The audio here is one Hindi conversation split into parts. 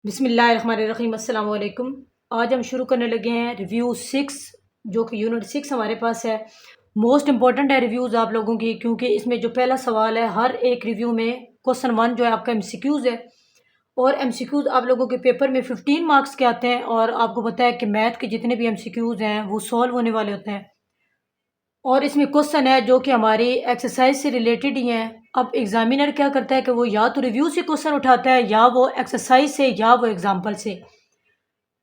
बिस्मिल्लाहिर्रहमानिर्रहीम अस्सलाम वालेकुम। आज हम शुरू करने लगे हैं रिव्यू 6 जो कि यूनिट 6 हमारे पास है। मोस्ट इंपॉर्टेंट है रिव्यूज़ आप लोगों की, क्योंकि इसमें जो पहला सवाल है हर एक रिव्यू में क्वेश्चन 1 जो है आपका एमसीक्यूज़ है और एमसीक्यूज़ आप लोगों के पेपर में 15 मार्क्स के आते हैं और आपको पता है कि मैथ के जितने भी एमसीक्यूज़ हैं वो सॉल्व होने वाले होते हैं और इसमें क्वेश्चन है जो कि हमारी एक्सरसाइज से रिलेटेड ही हैं। अब एग्जामिनर क्या करता है कि वो या तो रिव्यू से क्वेश्चन उठाता है या वो एक्सरसाइज से या वो एग्जाम्पल से।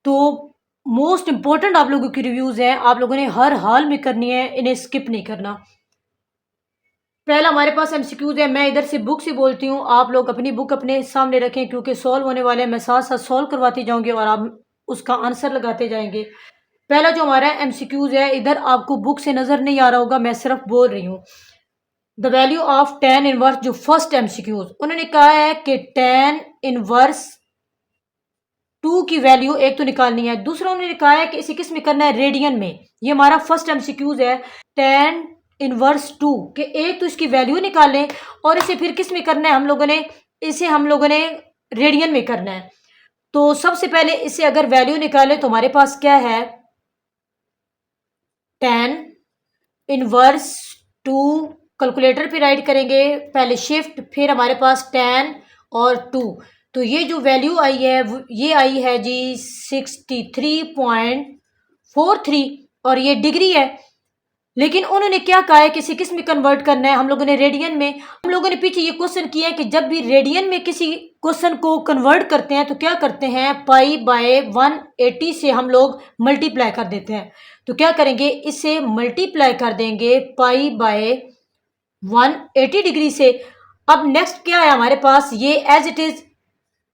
तो मोस्ट इम्पोर्टेंट आप लोगों की रिव्यूज़ हैं, आप लोगों ने हर हाल में करनी है, इन्हें स्किप नहीं करना। पहला हमारे पास एमसीक्यूज़ है, मैं इधर से बुक से बोलती हूँ, आप लोग अपनी बुक अपने सामने रखें क्योंकि सॉल्व होने वाले हैं। मैं साथ साथ सॉल्व करवाती जाऊँगी और आप उसका आंसर लगाते जाएंगे। पहला जो हमारा एमसीक्यूज़ है, इधर आपको बुक से नज़र नहीं आ रहा होगा, मैं सिर्फ बोल रही हूँ। The value of tan inverse, जो फर्स्ट एमसीक्यूज़ उन्होंने कहा है कि टेन इनवर्स 2 की वैल्यू एक तो निकालनी है, दूसरा उन्होंने कहा है कि इसे किस में करना है, रेडियन में। ये हमारा फर्स्ट एमसीक्यूज़ है, टेन इनवर्स 2 के एक तो इसकी वैल्यू निकालें और इसे फिर किस में करना है, हम लोगों ने रेडियन में करना है। तो सबसे पहले इसे अगर वैल्यू निकालें तो हमारे पास क्या है, टेन इनवर्स 2, कैलकुलेटर पे राइट करेंगे, पहले शिफ्ट फिर हमारे पास 10 और 2। तो ये जो वैल्यू आई है ये आई है जी 63.43 और ये डिग्री है। लेकिन उन्होंने क्या कहा है कि इसे किस में कन्वर्ट करना है, हम लोगों ने रेडियन में। हम लोगों ने पीछे ये क्वेश्चन किया है कि जब भी रेडियन में किसी क्वेश्चन को कन्वर्ट करते हैं तो क्या करते हैं, पाई बाय 180 से हम लोग मल्टीप्लाई कर देते हैं। तो क्या करेंगे, इसे मल्टीप्लाई कर देंगे पाई बाय 180 डिग्री से। अब नेक्स्ट क्या है हमारे पास, ये as it is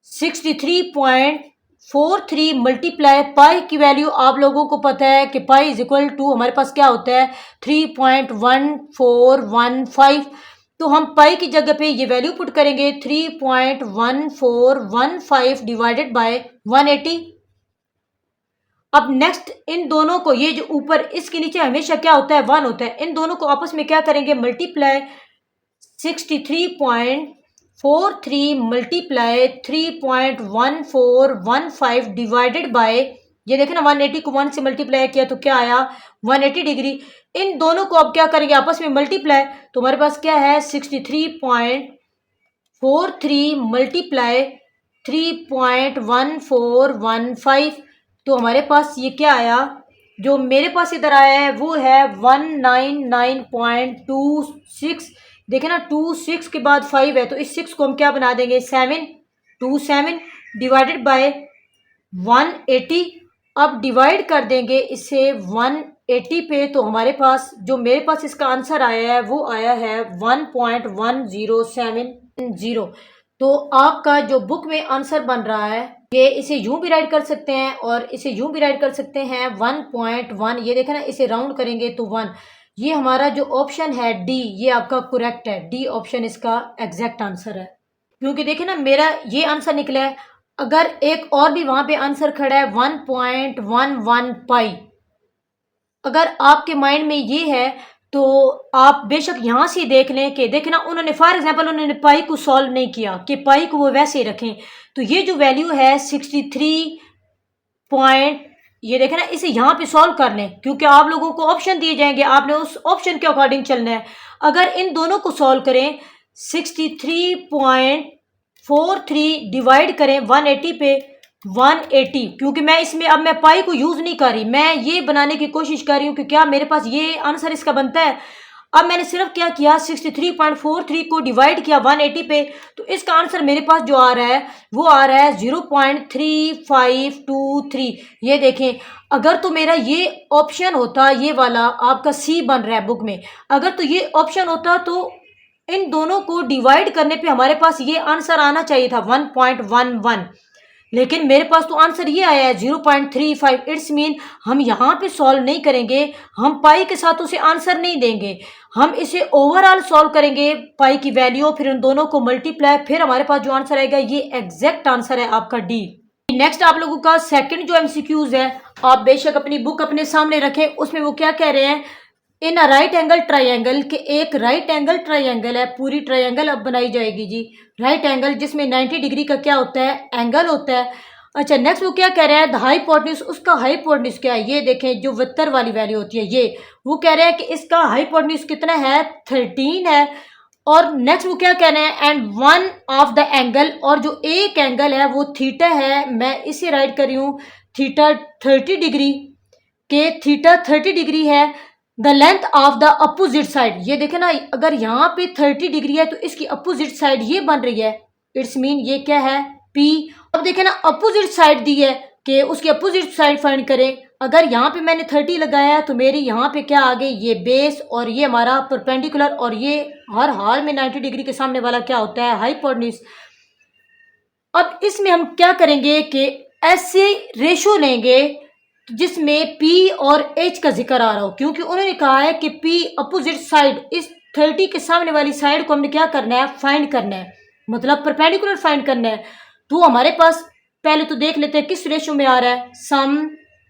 63.43 multiply pi की वैल्यू आप लोगों को पता है कि पाई इज इक्वल टू हमारे पास क्या होता है 3.1415। तो हम पाई की जगह पे ये वैल्यू पुट करेंगे 3.1415 डिवाइडेड बाय 180। अब नेक्स्ट इन दोनों को, ये जो ऊपर इसके नीचे हमेशा क्या होता है 1 होता है, इन दोनों को आपस में क्या करेंगे, मल्टीप्लाई 63.43 मल्टीप्लाई 3.1415 डिवाइडेड बाय, ये देखें ना 180 को 1 से मल्टीप्लाई किया तो क्या आया 180 डिग्री। इन दोनों को अब क्या करेंगे आपस में मल्टीप्लाई, तो हमारे पास क्या है 63.43 मल्टीप्लाई 3.1415। तो हमारे पास ये क्या आया, जो मेरे पास इधर आया है वो है 199.26। देखें ना 26 के बाद 5 है तो इस 6 को हम क्या बना देंगे 727 डिवाइडेड बाय 180। अब डिवाइड कर देंगे इसे 180 पे, तो हमारे पास जो मेरे पास इसका आंसर आया है वो आया है 1.1070। तो आपका जो बुक में आंसर बन रहा है ये इसे यूं भी राइट कर सकते हैं और इसे यूं भी राइट कर सकते हैं 1.1। ये देखें ना, इसे राउंड करेंगे तो 1। ये हमारा जो ऑप्शन है डी, ये आपका करेक्ट है, डी ऑप्शन इसका एग्जैक्ट आंसर है। क्योंकि देखें ना मेरा ये आंसर निकला है, अगर एक और भी वहां पे आंसर खड़ा है 1.11 पाई, अगर आपके माइंड में ये है तो आप बेशक यहाँ से देख लें कि देखना उन्होंने फॉर एग्जांपल उन्होंने पाई को सॉल्व नहीं किया कि पाई को वो वैसे ही रखें। तो ये जो वैल्यू है 63 पॉइंट, ये देखें ना, इसे यहाँ पे सॉल्व कर लें क्योंकि आप लोगों को ऑप्शन दिए जाएंगे, आपने उस ऑप्शन के अकॉर्डिंग चलना है। अगर इन दोनों को सॉल्व करें 63.43 डिवाइड करें 180 पे 180, क्योंकि मैं इसमें अब मैं पाई को यूज नहीं कर रही, मैं ये बनाने की कोशिश कर रही हूँ कि क्या मेरे पास ये आंसर इसका बनता है। अब मैंने सिर्फ क्या किया 63.43 को डिवाइड किया 180 पे, तो इसका आंसर मेरे पास जो आ रहा है वो आ रहा है 0.3523। ये देखें, अगर तो मेरा ये ऑप्शन होता, ये वाला आपका सी बन रहा है बुक में, अगर तो ये ऑप्शन होता तो इन दोनों को डिवाइड करने पे हमारे पास ये आंसर आना चाहिए था 1.11, लेकिन मेरे पास तो आंसर ये आया है 0.35। इट्स मीन हम यहाँ पे सॉल्व नहीं करेंगे, हम पाई के साथ उसे आंसर नहीं देंगे, हम इसे ओवरऑल सॉल्व करेंगे पाई की वैल्यू, फिर उन दोनों को मल्टीप्लाई, फिर हमारे पास जो आंसर आएगा ये एग्जैक्ट आंसर है आपका डी। नेक्स्ट आप लोगों का सेकंड जो एमसीक्यूज है, आप बेशक अपनी बुक अपने सामने रखें, उसमें वो क्या कह रहे हैं, इन अ राइट एंगल ट्राइंगल के एक राइट एंगल ट्राइंगल है, पूरी ट्राइंगल अब बनाई जाएगी जी। राइट एंगल जिसमें 90 डिग्री का क्या होता है, एंगल होता है। अच्छा नेक्स्ट वो क्या कह रहा है, द हाइपोटेन्यूज, उसका हाइपोटेन्यूज क्या है, ये देखें जो वत्तर वाली वैल्यू होती है ये, वो कह रहे हैं कि इसका हाइपोटेन्यूज कितना है 13 है। और नेक्स्ट वो क्या कह रहे हैं, and one of the angle, और जो एक एंगल है वो थीटा है, मैं इसे राइट कर रही हूँ थीटा 30 डिग्री, के थीटा 30 डिग्री है। The length of the opposite side, ये देखे ना अगर यहाँ पे 30 डिग्री है तो इसकी अपोजिट साइड ये बन रही है, इट्स मीन ये क्या है P। अब देखे ना अपोजिट साइड दी है कि उसकी अपोजिट साइड फाइंड करें। अगर यहाँ पे मैंने 30 लगाया है तो मेरी यहाँ पे क्या आ गई, ये बेस और ये हमारा परपेंडिकुलर, और ये हर हाल में 90 डिग्री के सामने वाला क्या होता है, हाइपोटेन्यूज। अब इसमें हम क्या करेंगे कि ऐसे रेशो लेंगे जिसमें P और H का जिक्र आ रहा हो, क्योंकि उन्होंने कहा है कि P अपोजिट साइड, इस 30 के सामने वाली साइड को हमने क्या करना है, फाइंड करना है, मतलब परपेंडिकुलर फाइंड करना है। तो हमारे पास पहले तो देख लेते हैं किस रेशो में आ रहा है, सम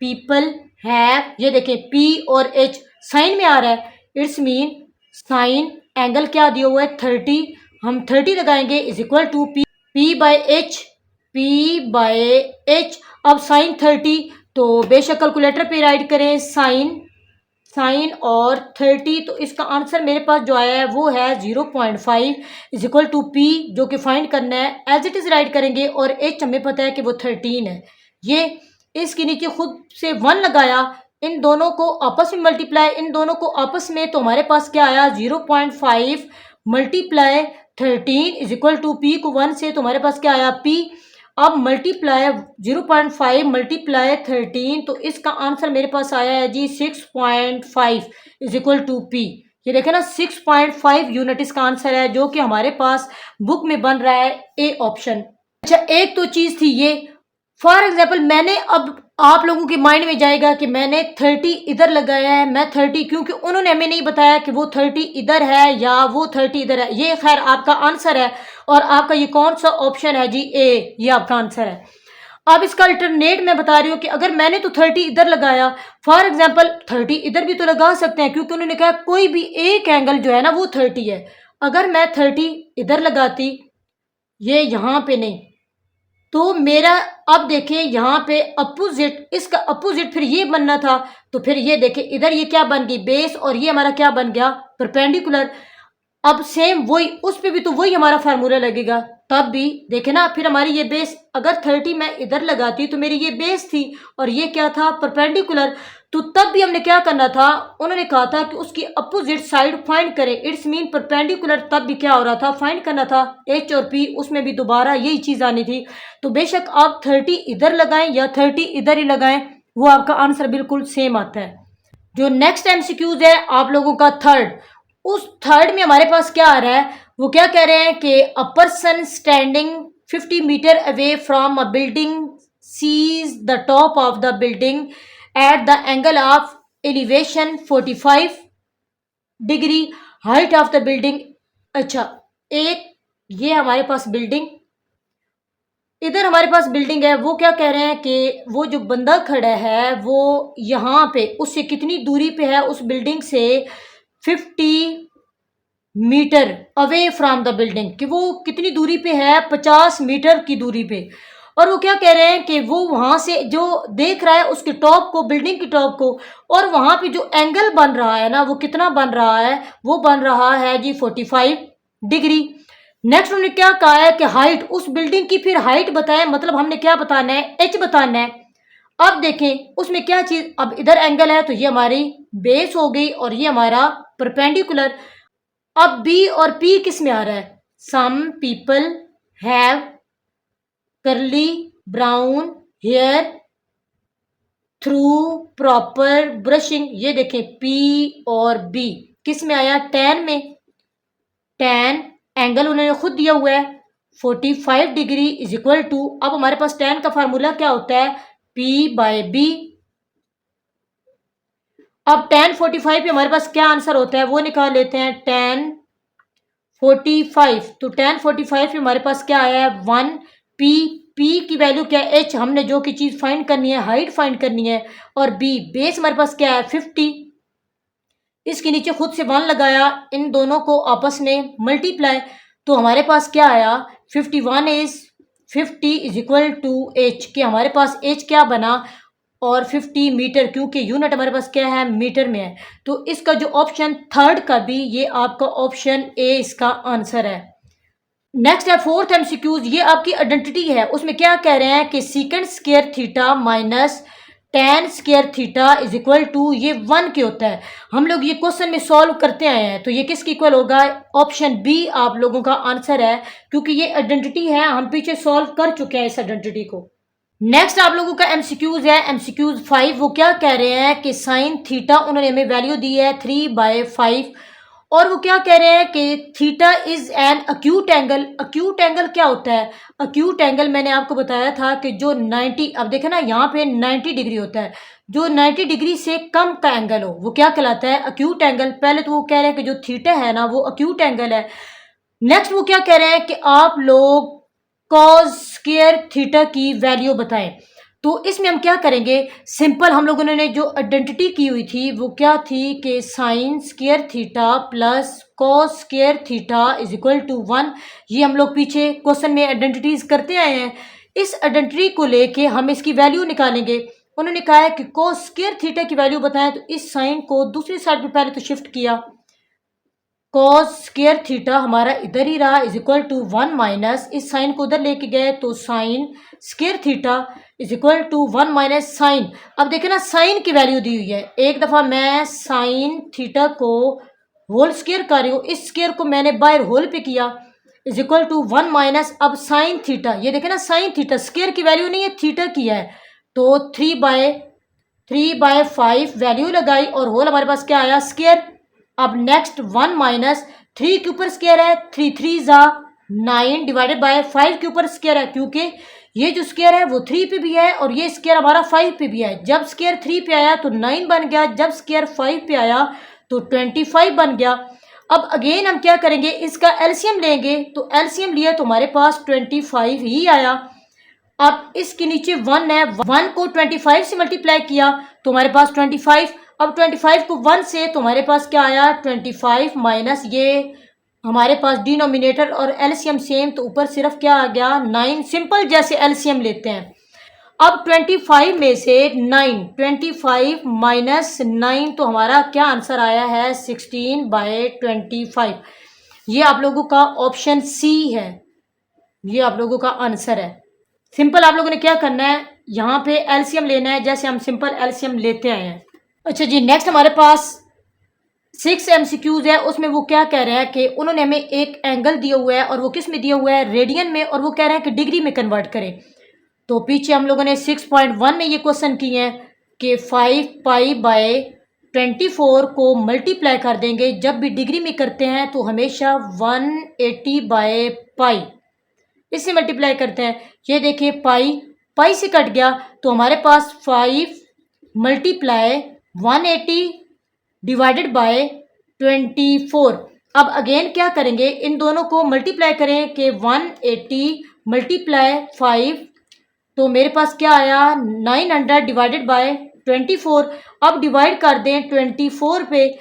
पीपल हैव, ये देखें P और H साइन में आ रहा है, इट्स मीन साइन एंगल क्या दिया हुआ है 30, हम 30 लगाएंगे is equal to P by H, P by H। अब साइन 30 तो बेशक कैलकुलेटर पे राइट करें साइन और 30, तो इसका आंसर मेरे पास जो आया है वो है 0.5 इज इक्वल टू P, जो कि फाइंड करना है एज इट इज राइट करेंगे, और H हमें पता है कि वो 13 है। ये इसके नीचे खुद से 1 लगाया, इन दोनों को आपस में मल्टीप्लाई, इन दोनों को आपस में, तो हमारे पास क्या आया 0.5 multiply 13 is equal to P को 1 से, तो हमारे पास क्या आया P। अब मल्टीप्लाई 0.5 मल्टीप्लाई 13, तो इसका आंसर मेरे पास आया है जी 6.5 इज इक्वल टू P। ये देखें ना 6.5 यूनिट इसका आंसर है, जो कि हमारे पास बुक में बन रहा है ए ऑप्शन। अच्छा एक तो चीज़ थी ये, फॉर एग्जाम्पल मैंने, अब आप लोगों के माइंड में जाएगा कि मैंने 30 इधर लगाया है, मैं 30, क्योंकि उन्होंने हमें नहीं बताया कि वो 30 इधर है या वो 30 इधर है। ये खैर आपका आंसर है, और आपका ये कौन सा ऑप्शन है जी, ए, ये आपका आंसर है। अब इसका अल्टरनेट मैं बता रही हूँ कि अगर मैंने तो 30 इधर लगाया, फॉर एग्जाम्पल 30 इधर भी तो लगा सकते हैं, क्योंकि उन्होंने कहा कोई भी एक एंगल जो है ना वो 30 है। अगर मैं 30 इधर लगाती, ये यहाँ पे नहीं, तो मेरा, अब देखिए यहाँ पे अपोजिट, इसका अपोजिट फिर ये बनना था, तो फिर ये देखिए इधर ये क्या बन गई बेस, और ये हमारा क्या बन गया परपेंडिकुलर। अब सेम वही उस पे भी तो वही हमारा फार्मूला लगेगा, तब भी देखे ना, फिर हमारी ये बेस, अगर 30 मैं इधर लगाती तो मेरी ये बेस थी और ये क्या था परपेंडिकुलर, तो तब भी हमने क्या करना था, उन्होंने कहा था कि उसकी अपोजिट साइड फाइंड करें, इट्स मीन परपेंडिकुलर, तब भी क्या हो रहा था, फाइंड करना था H और P, उसमें भी दोबारा यही चीज़ आनी थी। तो बेशक आप 30 इधर लगाएं या 30 इधर ही लगाएं, वो आपका आंसर बिल्कुल सेम आता है। जो नेक्स्ट MCQs है आप लोगों का थर्ड, उस थर्ड में हमारे पास क्या आ रहा है, वो क्या कह रहे हैं कि a person standing 50 metre away from a building sees the top of the building at the angle of elevation 45 degree, height of the building. अच्छा एक ये हमारे पास बिल्डिंग, इधर हमारे पास बिल्डिंग है, वो क्या कह रहे हैं कि वो जो बंदा खड़ा है वो यहाँ पे उससे कितनी दूरी पे है, उस बिल्डिंग से 50 metre away from the building, कि वो कितनी दूरी पे है, 50 मीटर की दूरी पे। और वो क्या कह रहे हैं कि वो वहां से जो देख रहा है उसके टॉप को, बिल्डिंग की टॉप को, और वहां पे जो एंगल बन रहा है ना वो कितना बन रहा है, वो बन रहा है जी 45 डिग्री। नेक्स्ट उन्होंने क्या कहा है कि हाइट, उस बिल्डिंग की फिर हाइट बताएं, मतलब हमने क्या बताना है, H बताना है। अब देखें उसमें क्या चीज, अब इधर एंगल है तो ये हमारी बेस हो गई और ये हमारा परपेंडिकुलर। अब बी और पी किस में आ रहा है, some people have curly brown hair through proper brushing, ये देखें पी और बी किस में आया, टैन में। टैन एंगल उन्होंने खुद दिया हुआ है 45 डिग्री इज इक्वल टू, अब हमारे पास टैन का फार्मूला क्या होता है, पी बाय बी। अब tan 45 पे हमारे पास क्या आंसर होता है वो निकाल लेते हैं, tan 45, तो tan 45 पे हमारे पास क्या आया है 1, p की वैल्यू क्या है, h, हमने जो की चीज फाइंड करनी है हाइट फाइंड करनी है, और b बेस हमारे पास क्या है 50, इसके नीचे खुद से 1 लगाया, इन दोनों को आपस में मल्टीप्लाई, तो हमारे पास क्या आया 51 is 50 is equal to h, कि हमारे पास h क्या बना और 50 मीटर, क्योंकि यूनिट हमारे पास क्या है, मीटर में है। तो इसका जो ऑप्शन थर्ड का भी, ये आपका ऑप्शन ए इसका आंसर है। नेक्स्ट है फोर्थ एमसीक्यूज, ये आपकी आइडेंटिटी है। उसमें क्या कह रहे हैं कि secant square theta minus tan square theta is equal to, ये 1 के होता है। हम लोग ये क्वेश्चन में सॉल्व करते आए हैं, तो ये किसके इक्वल होगा, ऑप्शन बी आप लोगों का आंसर है, क्योंकि ये आइडेंटिटी है, हम पीछे सॉल्व कर चुके हैं इस आइडेंटिटी को। नेक्स्ट आप लोगों का एमसीक्यूज है, एमसीक्यूज 5। वो क्या कह रहे हैं कि साइन थीटा, उन्होंने हमें वैल्यू दी है 3/5, और वो क्या कह रहे हैं कि theta is an acute angle. Acute angle क्या होता है, अक्यूट एंगल मैंने आपको बताया था कि जो 90, अब देखे ना यहाँ पे 90 डिग्री होता है, जो 90 डिग्री से कम का एंगल हो वो क्या कहलाता है, अक्यूट एंगल। पहले तो वो कह रहे हैं कि जो थीटा है ना वो अक्यूट एंगल है। नेक्स्ट वो क्या कह रहे हैं कि आप लोग कॉस स्क्वायर थीटा की वैल्यू बताएं। तो इसमें हम क्या करेंगे, सिंपल हम लोगों ने जो आइडेंटिटी की हुई थी वो क्या थी कि sine square theta plus cos square theta is equal to 1। ये हम लोग पीछे क्वेश्चन में आइडेंटिटीज करते आए हैं। इस आइडेंटिटी को लेके हम इसकी वैल्यू निकालेंगे। उन्होंने कहा है कि कॉस स्क्वायर थीटा की वैल्यू बताएं, तो इस साइन को दूसरी साइड पे पहले तो शिफ्ट किया, कॉस स्क्वायर थीटा हमारा इधर ही रहा इज इक्वल टू 1 माइनस, इस साइन को उधर लेके गए तो sine square theta is equal to 1 minus sine. अब देखे ना साइन की वैल्यू दी हुई है, एक दफ़ा मैं साइन थीटा को होल स्क्वायर कर रही हूँ, इस स्क्वायर को मैंने बाहर होल पे किया इज इक्वल टू 1 माइनस, अब साइन थीटा, ये देखे ना साइन थीटा स्क्वायर की वैल्यू नहीं है, थीटा की है, तो 3/5 वैल्यू लगाई और होल हमारे पास क्या आया, स्क्वायर। अब नेक्स्ट 1 माइनस 3 के ऊपर स्क्वायर है, 3 3 जा 9 डिवाइडेड बाय 5 के ऊपर स्क्वायर है, क्योंकि ये जो स्क्वायर है वो 3 पे भी है और ये स्क्वायर हमारा 5 पे भी है। जब स्क्वायर 3 पे आया तो 9 बन गया, जब स्क्वायर 5 पे आया तो 25 बन गया। अब अगेन हम क्या करेंगे, इसका एलसीएम लेंगे, तो एलसीएम लिया तो हमारे पास 25 ही आया। अब इसके नीचे 1 है, 1 को 25 से मल्टीप्लाई किया तो हमारे पास 25, अब 25 को 1 से तो हमारे पास क्या आया 25 माइनस, ये हमारे पास डिनोमिनेटर और एलसीएम सेम, तो ऊपर सिर्फ क्या आ गया 9। सिंपल जैसे एलसीएम लेते हैं। अब 25 में से 9, 25 माइनस 9, तो हमारा क्या आंसर आया है 16/25। ये आप लोगों का ऑप्शन सी है, ये आप लोगों का आंसर है। सिंपल आप लोगों ने क्या करना है, यहाँ पे एलसीएम लेना है जैसे हम सिंपल एलसीएम लेते आए हैं। अच्छा जी, नेक्स्ट हमारे पास 6 एमसीक्यूज है। उसमें वो क्या कह रहे हैं कि उन्होंने हमें एक एंगल दिया हुआ है और वो किस में दिया हुआ है, रेडियन में, और वो कह रहे हैं कि डिग्री में कन्वर्ट करें। तो पीछे हम लोगों ने 6.1 में ये क्वेश्चन किए हैं कि 5π/24 को मल्टीप्लाई कर देंगे, जब भी डिग्री में करते हैं तो हमेशा 180/π इससे मल्टीप्लाई करते हैं। ये देखिए पाई से कट गया तो हमारे पास 5 मल्टीप्लाई 180 डिवाइडेड बाय 24। अब अगेन क्या करेंगे, इन दोनों को मल्टीप्लाई करें कि 180 मल्टीप्लाई 5, तो मेरे पास क्या आया 900 डिवाइडेड बाय 24। अब डिवाइड कर दें 24 पे,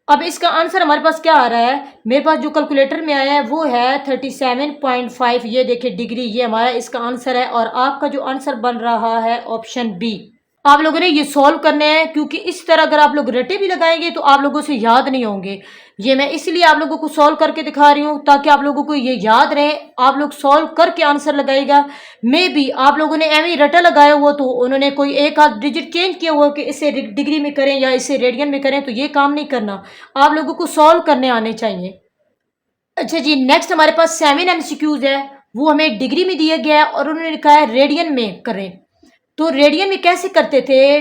अब इसका आंसर हमारे पास क्या आ रहा है, मेरे पास जो कैलकुलेटर में आया है वो है 37.5। ये देखिए डिग्री, ये हमारा इसका आंसर है, और आपका जो आंसर बन रहा है ऑप्शन बी। आप लोगों ने ये सॉल्व करने हैं, क्योंकि इस तरह अगर आप लोग रटे भी लगाएंगे तो आप लोगों से याद नहीं होंगे। ये मैं इसलिए आप लोगों को सॉल्व करके दिखा रही हूँ ताकि आप लोगों को ये याद रहे, आप लोग सॉल्व करके आंसर लगाएगा। मे बी आप लोगों ने एवं रटा लगाया हुआ, तो उन्होंने कोई एक आध डिजिट चेंज किया हुआ कि इसे डिग्री में करें या इसे रेडियन में करें, तो ये काम नहीं करना, आप लोगों को सॉल्व करने आने चाहिए। अच्छा जी, नेक्स्ट हमारे पास 7 एमसीक्यूज है। वो हमें डिग्री में दिया गया है और उन्होंने लिखा है रेडियन में करें। तो रेडियन में कैसे करते थे,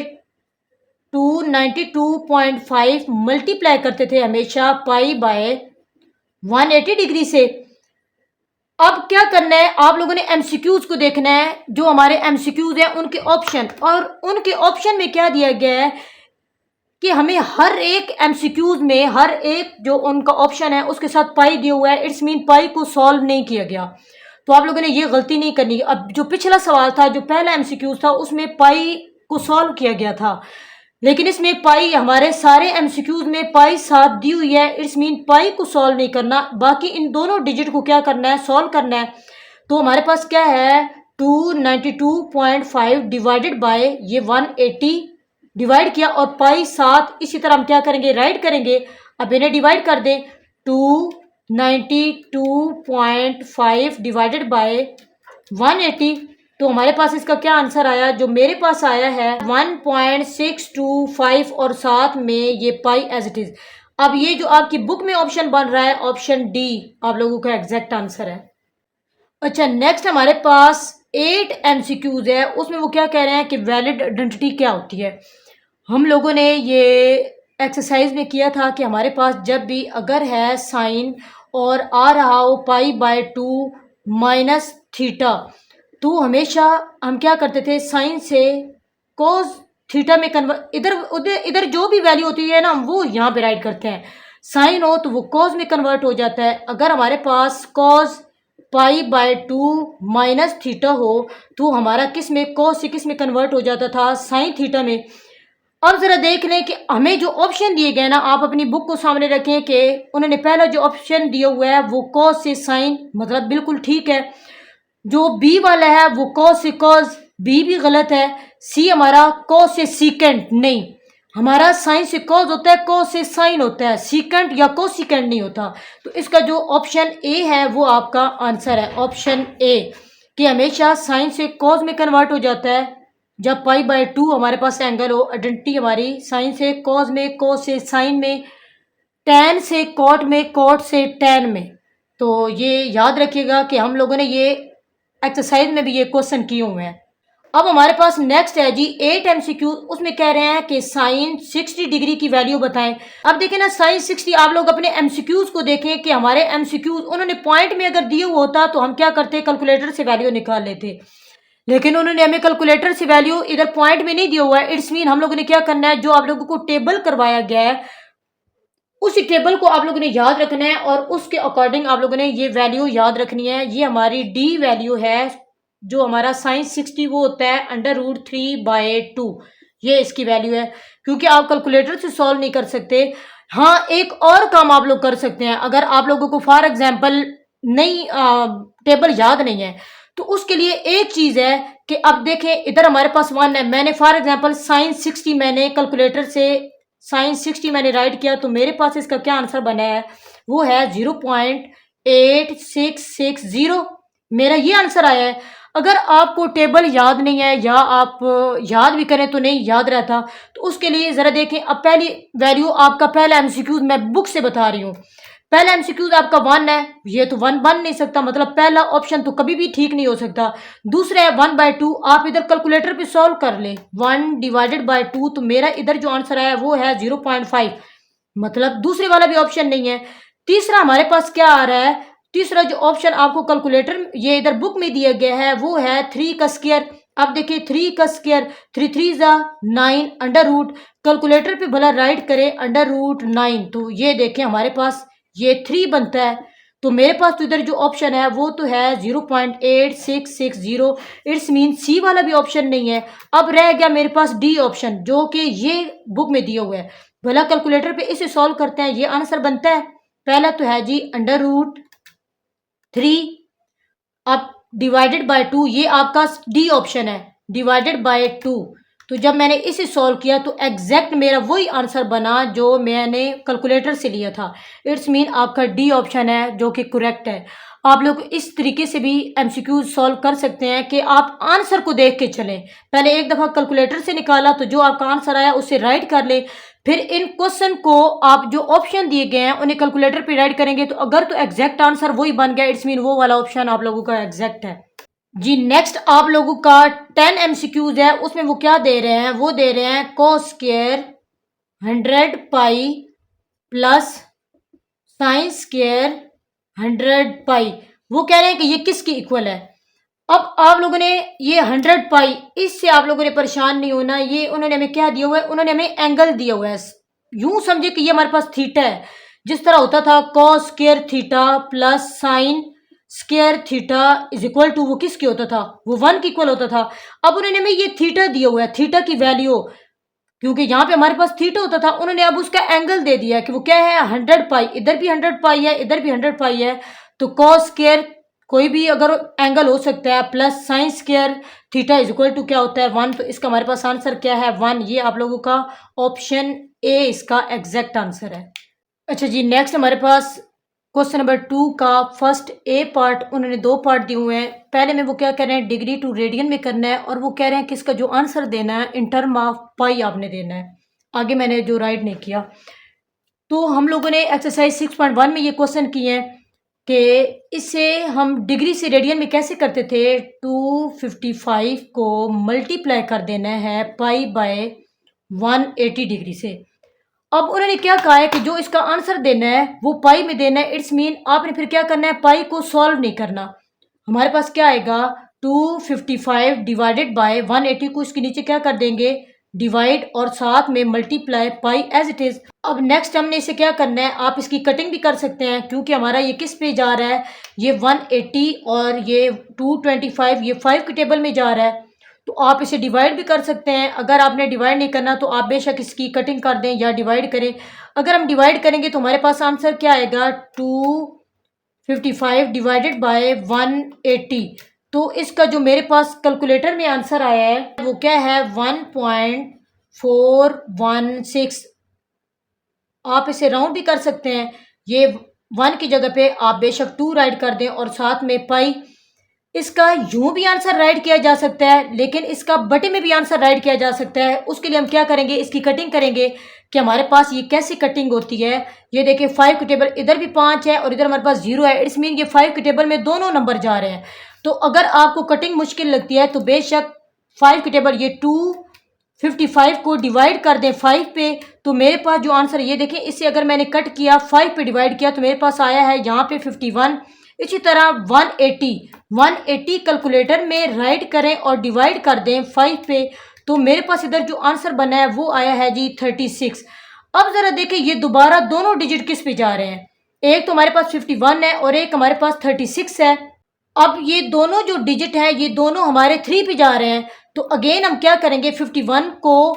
292.5 मल्टीप्लाई करते थे हमेशा π/180 डिग्री से। अब क्या करना है, आप लोगों ने एमसीक्यूज को देखना है, जो हमारे एमसीक्यूज है उनके ऑप्शन, और उनके ऑप्शन में क्या दिया गया है कि हमें हर एक एमसीक्यूज में हर एक जो उनका ऑप्शन है उसके साथ पाई दिया हुआ है, इट्स मीन पाई को सॉल्व नहीं किया गया। तो आप लोगों ने ये गलती नहीं करनी। अब जो पिछला सवाल था, जो पहला एमसीक्यूज था, उसमें पाई को सॉल्व किया गया था, लेकिन इसमें पाई हमारे सारे एमसीक्यूज में पाई साथ दी हुई है, इट्स मीन पाई को सॉल्व नहीं करना, बाकी इन दोनों डिजिट को क्या करना है, सॉल्व करना है। तो हमारे पास क्या है 292.5 डिवाइडेड बाय ये 180 डिवाइड किया और पाई 7 इसी तरह हम क्या करेंगे राइट करेंगे। अब इन्हें डिवाइड कर दें 292.5 डिवाइडेड बाय 180 तो हमारे पास इसका क्या आंसर आया, जो मेरे पास आया है 1.625 और साथ में ये पाई एज इट इज। अब ये जो आपकी बुक में ऑप्शन बन रहा है ऑप्शन डी आप लोगों का एग्जैक्ट आंसर है। अच्छा नेक्स्ट हमारे पास 8 MCQs है, उसमें वो क्या कह रहे हैं कि वैलिड आइडेंटिटी क्या होती है। हम लोगों ने ये एक्सरसाइज में किया था कि हमारे पास जब भी अगर है साइन और आ रहा हो पाई बाय 2 माइनस थीटा तो हमेशा हम क्या करते थे साइन से कोस थीटा में कन्वर्ट, इधर जो भी वैल्यू होती है ना वो यहाँ पे राइट करते हैं। साइन हो तो वो कोस में कन्वर्ट हो जाता है। अगर हमारे पास कोस पाई बाय 2 माइनस थीटा हो तो हमारा किस में कोस से किस में कन्वर्ट हो जाता था साइन थीटा में। अब जरा देख लें कि हमें जो ऑप्शन दिए गए ना, आप अपनी बुक को सामने रखें कि उन्होंने पहला जो ऑप्शन दिया हुआ है वो कॉस से साइन, मतलब बिल्कुल ठीक है। जो बी वाला है वो कॉस से कॉस, बी भी गलत है। सी हमारा कॉस से सीकेंट, नहीं हमारा साइन से कॉस होता है, कॉस से साइन होता है, सीकेंट या कोसिकेंट नहीं होता। तो इसका जो ऑप्शन ए है वो आपका आंसर है, ऑप्शन ए कि हमेशा साइन से कॉस में कन्वर्ट हो जाता है जब पाई बाय 2 हमारे पास एंगल हो। आइडेंटिटी हमारी साइन से कॉस में, कॉस से साइन में, टैन से कॉट में, कॉट से टैन में। तो ये याद रखिएगा कि हम लोगों ने ये एक्सरसाइज में भी ये क्वेश्चन किए हुए हैं। अब हमारे पास नेक्स्ट है जी 8 MCQ, उसमें कह रहे हैं कि साइन 60 डिग्री की वैल्यू बताएं। अब देखें ना साइन 60, आप लोग अपने MCQs को देखें कि हमारे MCQs उन्होंने पॉइंट में अगर दिए हुआ होता तो हम क्या करते, कैलकुलेटर से वैल्यू निकाल लेते, लेकिन उन्होंने हमें कैलकुलेटर से वैल्यू इधर पॉइंट में नहीं दिया हुआ है। इट्स मीन हम लोगों ने क्या करना है, जो आप लोगों को टेबल करवाया गया है उसी टेबल को आप लोगों ने याद रखना है और उसके अकॉर्डिंग आप लोगों ने ये वैल्यू याद रखनी है। ये हमारी डी वैल्यू है, जो हमारा साइन 60 वो होता है √3/2, ये इसकी वैल्यू है। क्योंकि आप कैलकुलेटर से सॉल्व नहीं कर सकते। हाँ एक और काम आप लोग कर सकते हैं, अगर आप लोगों को फॉर एग्जाम्पल नहीं टेबल याद नहीं है तो उसके लिए एक चीज़ है कि अब देखें इधर हमारे पास 1 है, मैंने फॉर एग्जाम्पल साइन 60 मैंने कैलकुलेटर से साइन 60 मैंने राइट किया तो मेरे पास इसका क्या आंसर बना है, वो है 0.8660, मेरा ये आंसर आया है। अगर आपको टेबल याद नहीं है या आप याद भी करें तो नहीं याद रहता, तो उसके लिए ज़रा देखें। अब पहली वैल्यू आपका पहला MCQ मैं बुक से बता रही हूँ, पहला MCQ आपका 1 है, ये तो 1 बन नहीं सकता, मतलब पहला ऑप्शन तो कभी भी ठीक नहीं हो सकता। दूसरा है 1/2, आप इधर कैलकुलेटर पे सॉल्व कर ले 1/2, तो मेरा इधर जो आंसर है वो है 0.5, मतलब दूसरे वाला भी ऑप्शन नहीं है। तीसरा हमारे पास क्या आ रहा है, तीसरा जो ऑप्शन आपको कैलकुलेटर ये इधर बुक में दिया गया है वो है 3 का स्क्वायर। अब देखिए 3 का स्क्वायर, 3 3 9 अंडर रूट, कैलकुलेटर पे भला राइट करें √9, तो ये देखें हमारे पास ये 3 बनता है। तो मेरे पास तो इधर जो ऑप्शन है वो तो है 0.8660, इट्स मीन सी वाला भी ऑप्शन नहीं है। अब रह गया मेरे पास डी ऑप्शन, जो कि ये बुक में दिया हुआ है। भला कैलकुलेटर पे इसे सॉल्व करते हैं, ये आंसर बनता है। पहला तो है जी √3, अब डिवाइडेड बाय 2, ये आपका डी ऑप्शन है, डिवाइडेड बाय 2। तो जब मैंने इसे सॉल्व किया तो एग्जैक्ट मेरा वही आंसर बना जो मैंने कैलकुलेटर से लिया था। इट्स मीन आपका डी ऑप्शन है जो कि करेक्ट है। आप लोग इस तरीके से भी MCQ सॉल्व कर सकते हैं कि आप आंसर को देख के चलें। पहले एक दफ़ा कैलकुलेटर से निकाला तो जो आपका आंसर आया उसे राइट कर लें, फिर इन क्वेश्चन को आप जो ऑप्शन दिए गए हैं उन्हें कैलकुलेटर पे राइट करेंगे तो अगर तो एग्जैक्ट आंसर वही बन गया, इट्स मीन वो वाला ऑप्शन आप लोगों का एग्जैक्ट है जी। नेक्स्ट आप लोगों का 10 MCQs है, उसमें वो क्या दे रहे हैं, वो दे रहे हैं cos square 100π plus sine square 100π। वो कह रहे हैं कि ये किसकी इक्वल है। अब आप लोगों ने ये 100π, इससे आप लोगों ने परेशान नहीं होना। ये उन्होंने हमें क्या दिया हुआ है, उन्होंने हमें एंगल दिया हुआ है। यूं समझे कि ये हमारे पास थीटा है, जिस तरह होता था cos square theta plus sine square theta is equal to, वो किसके होता था, वो 1 के इक्वल होता था। अब उन्होंने हमें ये थीटा दिया हुआ है, थीटा की वैल्यू, क्योंकि यहाँ पे हमारे पास थीटा होता था, उन्होंने अब उसका एंगल दे दिया कि वो क्या है 100π, इधर भी 100π है, इधर भी 100π है। तो cos स्क्वायर कोई भी अगर एंगल हो सकता है, plus sine square theta is equal to क्या होता है 1, तो इसका हमारे पास आंसर क्या है 1। ये आप लोगों का ऑप्शन ए इसका एग्जैक्ट आंसर है। अच्छा जी, नेक्स्ट हमारे पास क्वेश्चन नंबर 2 का फर्स्ट ए पार्ट, उन्होंने 2 पार्ट दिए हुए हैं। पहले में वो क्या कह रहे हैं, डिग्री टू रेडियन में करना है, और वो कह रहे हैं कि इसका जो आंसर देना है इन टर्म ऑफ पाई आपने देना है। आगे मैंने जो राइट नहीं किया, तो हम लोगों ने एक्सरसाइज 6.1 में ये क्वेश्चन किए हैं कि इसे हम डिग्री से रेडियन में कैसे करते थे। 255 को मल्टीप्लाई कर देना है पाई बाय 180 डिग्री से। अब उन्होंने क्या कहा है कि जो इसका आंसर देना है वो पाई में देना है। इट्स मीन आपने फिर क्या करना है, पाई को सॉल्व नहीं करना। हमारे पास क्या आएगा, 255 डिवाइडेड बाय 180 को इसके नीचे क्या कर देंगे, डिवाइड, और साथ में multiply pi as it is. अब नेक्स्ट हमने इसे क्या करना है, आप इसकी कटिंग भी कर सकते हैं क्योंकि हमारा ये किस पे जा रहा है, ये 180 और ये 225, ये 5 के टेबल में जा रहा है। तो आप इसे डिवाइड भी कर सकते हैं। अगर आपने डिवाइड नहीं करना तो आप बेशक इसकी कटिंग कर दें या डिवाइड करें। अगर हम डिवाइड करेंगे तो हमारे पास आंसर क्या आएगा, 255 डिवाइडेड बाय 180। तो इसका जो मेरे पास कैलकुलेटर में आंसर आया है वो क्या है, 1.416। आप इसे राउंड भी कर सकते हैं, ये 1 की जगह पे आप बेशक 2 राइट कर दें और साथ में पाई। इसका यूं भी आंसर राइट किया जा सकता है, लेकिन इसका बटे में भी आंसर राइट किया जा सकता है। उसके लिए हम क्या करेंगे, इसकी कटिंग करेंगे कि हमारे पास ये कैसी कटिंग होती है। ये देखिए 5 के टेबल, इधर भी 5 है और इधर हमारे पास 0 है। इट्स मीन ये 5 के टेबल में दोनों नंबर जा रहे हैं। तो अगर आपको कटिंग मुश्किल लगती है तो बेशक 5 के टेबल, ये 255 को डिवाइड कर दें 5 पे, तो मेरे पास जो आंसर, ये देखें, इससे अगर मैंने कट किया 5 पे डिवाइड किया तो मेरे पास आया है यहाँ पे 51। इसी तरह 180 कैलकुलेटर में राइट करें और डिवाइड कर दें 5 पे, तो मेरे पास इधर जो आंसर बना है वो आया है जी 36। अब ज़रा देखें ये दोबारा दोनों डिजिट किस पे जा रहे हैं, एक तो हमारे पास 51 है और एक हमारे पास 36 है। अब ये दोनों जो डिजिट है ये दोनों हमारे 3 पे जा रहे हैं। तो अगेन हम क्या करेंगे, 51 को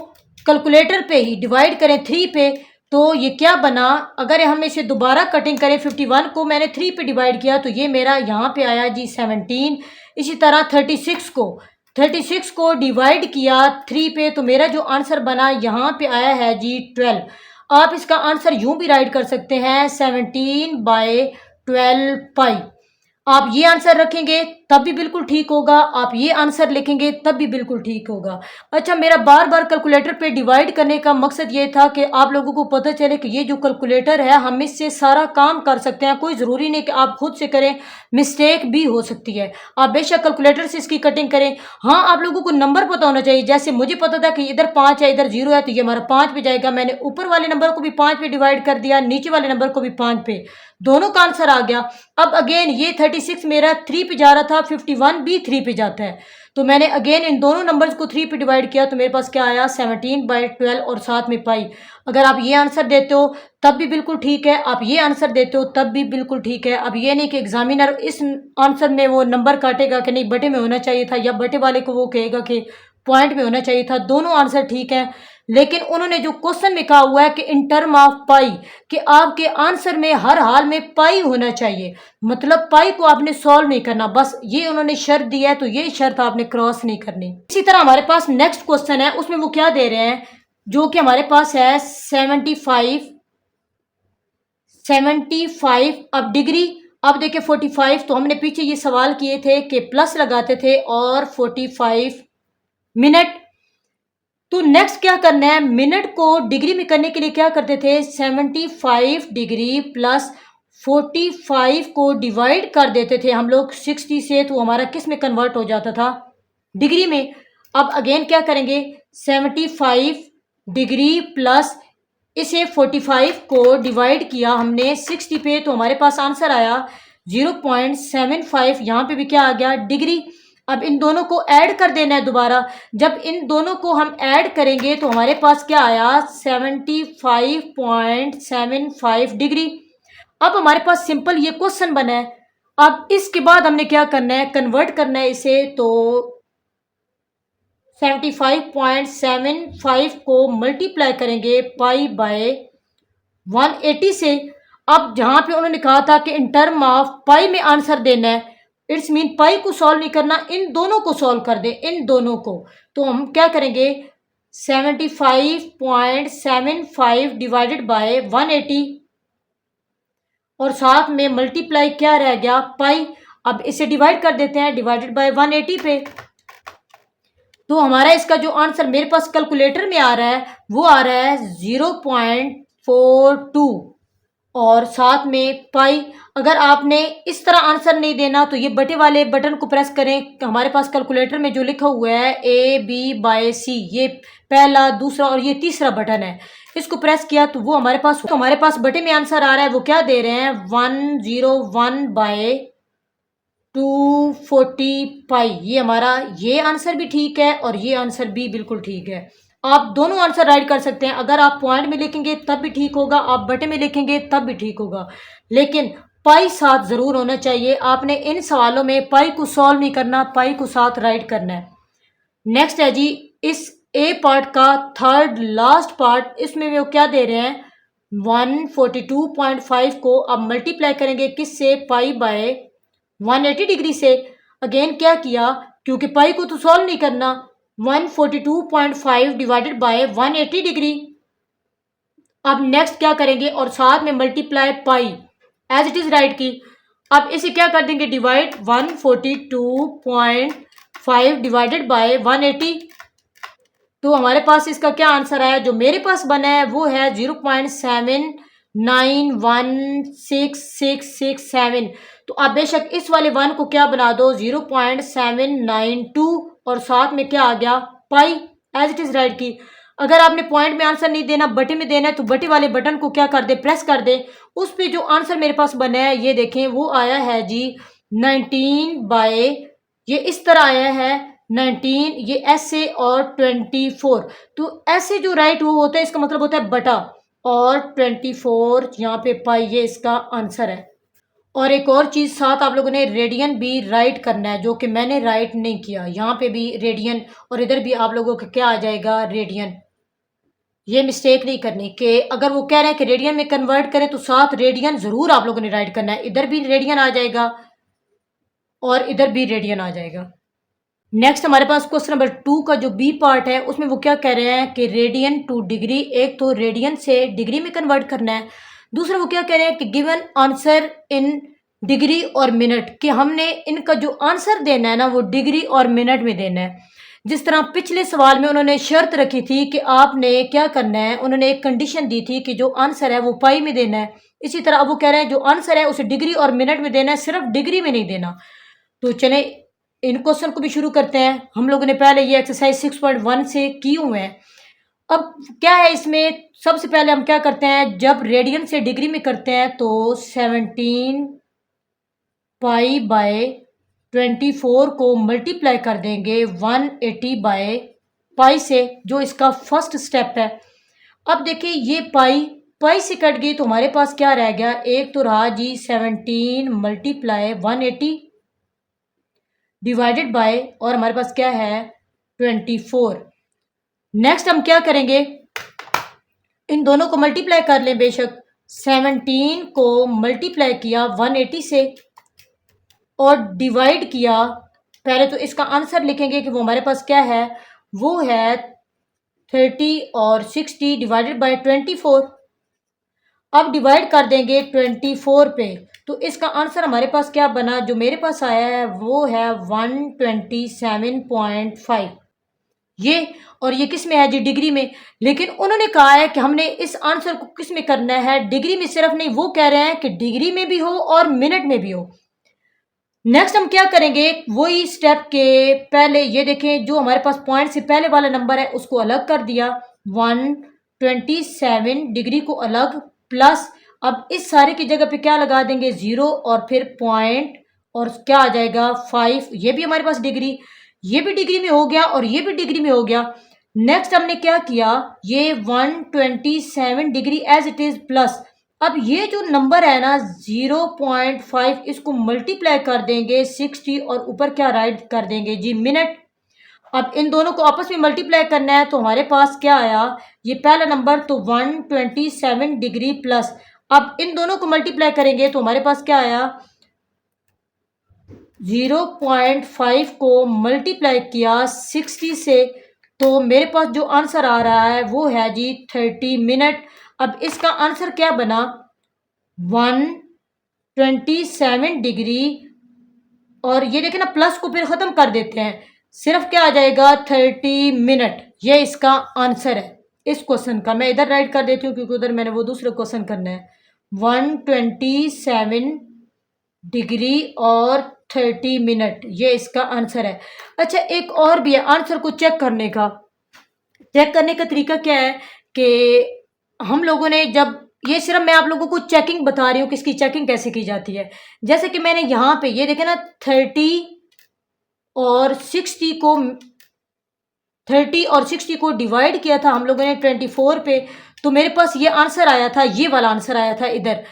कैलकुलेटर पे ही डिवाइड करें 3 पे, तो ये क्या बना, अगर हम इसे दोबारा कटिंग करें 51 को मैंने 3 पे डिवाइड किया तो ये मेरा यहाँ पे आया जी 17। इसी तरह 36 को डिवाइड किया 3 पे तो मेरा जो आंसर बना यहाँ पे आया है जी 12। आप इसका आंसर यूं भी राइट कर सकते हैं 17/12 पाई। आप ये आंसर रखेंगे तब भी बिल्कुल ठीक होगा, आप ये आंसर लिखेंगे तब भी बिल्कुल ठीक होगा। अच्छा, मेरा बार बार कैलकुलेटर पे डिवाइड करने का मकसद ये था कि आप लोगों को पता चले कि ये जो कैलकुलेटर है हम इससे सारा काम कर सकते हैं। कोई ज़रूरी नहीं कि आप खुद से करें, मिस्टेक भी हो सकती है। आप बेशक कैलकुलेटर से इसकी कटिंग करें। हाँ, आप लोगों को नंबर पता होना चाहिए। जैसे मुझे पता था कि इधर 5 है इधर 0 है तो ये हमारा 5 पे जाएगा। मैंने ऊपर वाले नंबर को भी 5 पे डिवाइड कर दिया, नीचे वाले नंबर को भी 5 पे, दोनों का आंसर आ गया। अब अगेन ये 36 मेरा 3 पे जा रहा था, 51 भी 3 पे जाता है, तो मैंने अगेन इन दोनों नंबर्स को 3 पे डिवाइड किया तो मेरे पास क्या आया 17/12 और साथ में पाई। अगर आप ये आंसर देते हो तब भी बिल्कुल ठीक है, आप ये आंसर देते हो तब भी बिल्कुल ठीक है। अब ये नहीं कि एग्जामिनर इस आंसर में वो नंबर काटेगा कि नहीं बटे में होना चाहिए था, या बटे वाले को वो कहेगा कि पॉइंट में होना चाहिए था। दोनों आंसर ठीक है, लेकिन उन्होंने जो क्वेश्चन में कहा हुआ है कि इन टर्म ऑफ पाई, कि आपके आंसर में हर हाल में पाई होना चाहिए, मतलब पाई को आपने सॉल्व नहीं करना, बस ये उन्होंने शर्त दी है तो ये शर्त आपने क्रॉस नहीं करनी। इसी तरह हमारे पास नेक्स्ट क्वेश्चन है, उसमें वो क्या दे रहे हैं, जो कि हमारे पास है 75। अब डिग्री, अब देखिए 45, तो हमने पीछे ये सवाल किए थे कि प्लस लगाते थे और 45 मिनट। तो नेक्स्ट क्या करना है, मिनट को डिग्री में करने के लिए क्या करते थे, 75 डिग्री प्लस 45 को डिवाइड कर देते थे हम लोग 60 से, तो हमारा किस में कन्वर्ट हो जाता था, डिग्री में। अब अगेन क्या करेंगे, 75 डिग्री प्लस इसे 45 को डिवाइड किया हमने 60 पे, तो हमारे पास आंसर आया 0.75। यहाँ पे भी क्या आ गया, डिग्री। अब इन दोनों को ऐड कर देना है दोबारा। जब इन दोनों को हम ऐड करेंगे तो हमारे पास क्या आया 75.75 डिग्री। अब हमारे पास सिंपल ये क्वेश्चन बना है। अब इसके बाद हमने क्या करना है, कन्वर्ट करना है इसे, तो 75.75 को मल्टीप्लाई करेंगे पाई बाय 180 से। अब जहाँ पे उन्होंने कहा था कि इन टर्म ऑफ पाई में आंसर देना है, इट्स मीन पाई को सॉल्व नहीं करना, इन दोनों को सॉल्व कर दे, इन दोनों को। तो हम क्या करेंगे 75.75 डिवाइडेड बाय 180 और साथ में मल्टीप्लाई क्या रह गया पाई। अब इसे डिवाइड कर देते हैं डिवाइडेड बाय 180 पे। तो हमारा इसका जो आंसर मेरे पास कैलकुलेटर में आ रहा है वो आ रहा है 0.42 और साथ में पाई। अगर आपने इस तरह आंसर नहीं देना तो ये बटे वाले बटन को प्रेस करें। हमारे पास कैलकुलेटर में जो लिखा हुआ है A/B/C, ये पहला, दूसरा और ये तीसरा बटन है, इसको प्रेस किया तो वो हमारे पास बटे में आंसर आ रहा है। वो क्या दे रहे हैं 101/240 पाई। ये हमारा ये आंसर भी ठीक है और ये आंसर भी बिल्कुल ठीक है। आप दोनों आंसर राइट कर सकते हैं। अगर आप पॉइंट में लिखेंगे तब भी ठीक होगा, आप बटे में लिखेंगे तब भी ठीक होगा, लेकिन पाई साथ ज़रूर होना चाहिए। आपने इन सवालों में पाई को सॉल्व नहीं करना, पाई को साथ राइट करना है। नेक्स्ट है जी इस ए पार्ट का थर्ड लास्ट पार्ट। इसमें वो क्या दे रहे हैं 142.5 को अब मल्टीप्लाई करेंगे किससे पाई बाय 180 डिग्री से। अगेन क्या किया, क्योंकि पाई को तो सॉल्व नहीं करना, 142.5 डिवाइडेड बाय 180 डिग्री। अब नेक्स्ट क्या करेंगे और साथ में multiply pi as it is write की। अब इसे क्या कर देंगे डिवाइड 142.5 डिवाइडेड बाय 180। तो हमारे पास इसका क्या आंसर आया, जो मेरे पास बना है वो है 0.791667। तो आप बेशक इस वाले वन को क्या बना दो 0.792 और साथ में क्या आ गया पाई एज इट इज राइट की। अगर आपने पॉइंट में आंसर नहीं देना, बटे में देना है, तो बटे वाले बटन को क्या कर दे प्रेस कर दे। उस पे जो आंसर मेरे पास बना है ये देखें वो आया है जी 19 बाय, ये इस तरह आया है 19, ये ऐसे और 24। तो ऐसे जो राइट वो होता है इसका मतलब होता है बटा, और 24 यहाँ पे पाई, ये इसका आंसर है। और एक और चीज़ साथ आप लोगों ने रेडियन भी राइट करना है, जो कि मैंने राइट नहीं किया। यहाँ पे भी रेडियन और इधर भी आप लोगों का क्या आ जाएगा रेडियन। ये मिस्टेक नहीं करनी कि अगर वो कह रहे हैं कि रेडियन में कन्वर्ट करें तो साथ रेडियन ज़रूर आप लोगों ने राइट करना है। इधर भी रेडियन आ जाएगा और इधर भी रेडियन आ जाएगा। नेक्स्ट हमारे पास क्वेश्चन नंबर 2 का जो बी पार्ट है उसमें वो क्या कह रहे हैं कि रेडियन टू डिग्री, एक तो रेडियन से डिग्री में कन्वर्ट करना है, दूसरा वो क्या कह रहे हैं कि गिवन आंसर इन डिग्री और मिनट, कि हमने इनका जो आंसर देना है ना वो डिग्री और मिनट में देना है। जिस तरह पिछले सवाल में उन्होंने शर्त रखी थी कि आपने क्या करना है, उन्होंने एक कंडीशन दी थी कि जो आंसर है वो पाई में देना है। इसी तरह अब वो कह रहे हैं जो आंसर है उसे डिग्री और मिनट में देना है, सिर्फ डिग्री में नहीं देना। तो चले इन क्वेश्चन को भी शुरू करते हैं। हम लोगों ने पहले ये एक्सरसाइज 6.1 से की हुए हैं। अब क्या है इसमें, सबसे पहले हम क्या करते हैं, जब रेडियन से डिग्री में करते हैं तो 17 पाई बाय 24 को मल्टीप्लाई कर देंगे 180 बाय पाई से, जो इसका फर्स्ट स्टेप है। अब देखिए ये पाई पाई से कट गई तो हमारे पास क्या रह गया, एक तो रहा जी 17 मल्टीप्लाई 180 डिवाइडेड बाय, और हमारे पास क्या है 24। नेक्स्ट हम क्या करेंगे, इन दोनों को मल्टीप्लाई कर लें। बेशक 17 को मल्टीप्लाई किया 180 से और डिवाइड किया, पहले तो इसका आंसर लिखेंगे कि वो हमारे पास क्या है, वो है 30 और 60 डिवाइडेड बाय 24। अब डिवाइड कर देंगे 24 पे, तो इसका आंसर हमारे पास क्या बना, जो मेरे पास आया है वो है 127.5। ये और ये किस में है जी डिग्री में, लेकिन उन्होंने कहा है कि हमने इस आंसर को किस में करना है, डिग्री में सिर्फ नहीं, वो कह रहे हैं कि डिग्री में भी हो और मिनट में भी हो। नेक्स्ट हम क्या करेंगे, वही स्टेप के पहले ये देखें जो हमारे पास पॉइंट से पहले वाला नंबर है उसको अलग कर दिया, 127 डिग्री को अलग, प्लस अब इस सारे की जगह पे क्या लगा देंगे 0 और फिर पॉइंट और क्या आ जाएगा 5। ये भी हमारे पास डिग्री, ये भी डिग्री में हो गया और ये भी डिग्री में हो गया। नेक्स्ट हमने क्या किया, ये 127 degree as it is plus, अब ये जो नंबर है ना 0.5 इसको मल्टीप्लाई कर देंगे 60 और ऊपर क्या राइट कर देंगे जी मिनट। अब इन दोनों को आपस में मल्टीप्लाई करना है तो हमारे पास क्या आया, ये पहला नंबर तो 127 डिग्री प्लस, अब इन दोनों को मल्टीप्लाई करेंगे तो हमारे पास क्या आया 0.5 को मल्टीप्लाई किया 60 से, तो मेरे पास जो आंसर आ रहा है वो है जी 30 मिनट। अब इसका आंसर क्या बना, 127 डिग्री, और ये देखें ना प्लस को फिर ख़त्म कर देते हैं, सिर्फ क्या आ जाएगा 30 मिनट। ये इसका आंसर है इस क्वेश्चन का। मैं इधर राइट कर देती हूँ क्योंकि उधर मैंने वो दूसरा क्वेश्चन करना है। 127 डिग्री और 30 मिनट, ये इसका आंसर है। अच्छा, एक और भी है आंसर को चेक करने का। चेक करने का तरीका क्या है कि हम लोगों ने जब, ये सिर्फ मैं आप लोगों को चेकिंग बता रही हूँ कि इसकी चेकिंग कैसे की जाती है। जैसे कि मैंने यहाँ पे ये देखे ना 30 और 60 को 30 और 60 को डिवाइड किया था हम लोगों ने 24 पे, तो मेरे पास ये आंसर आया था, ये वाला आंसर आया था इधर।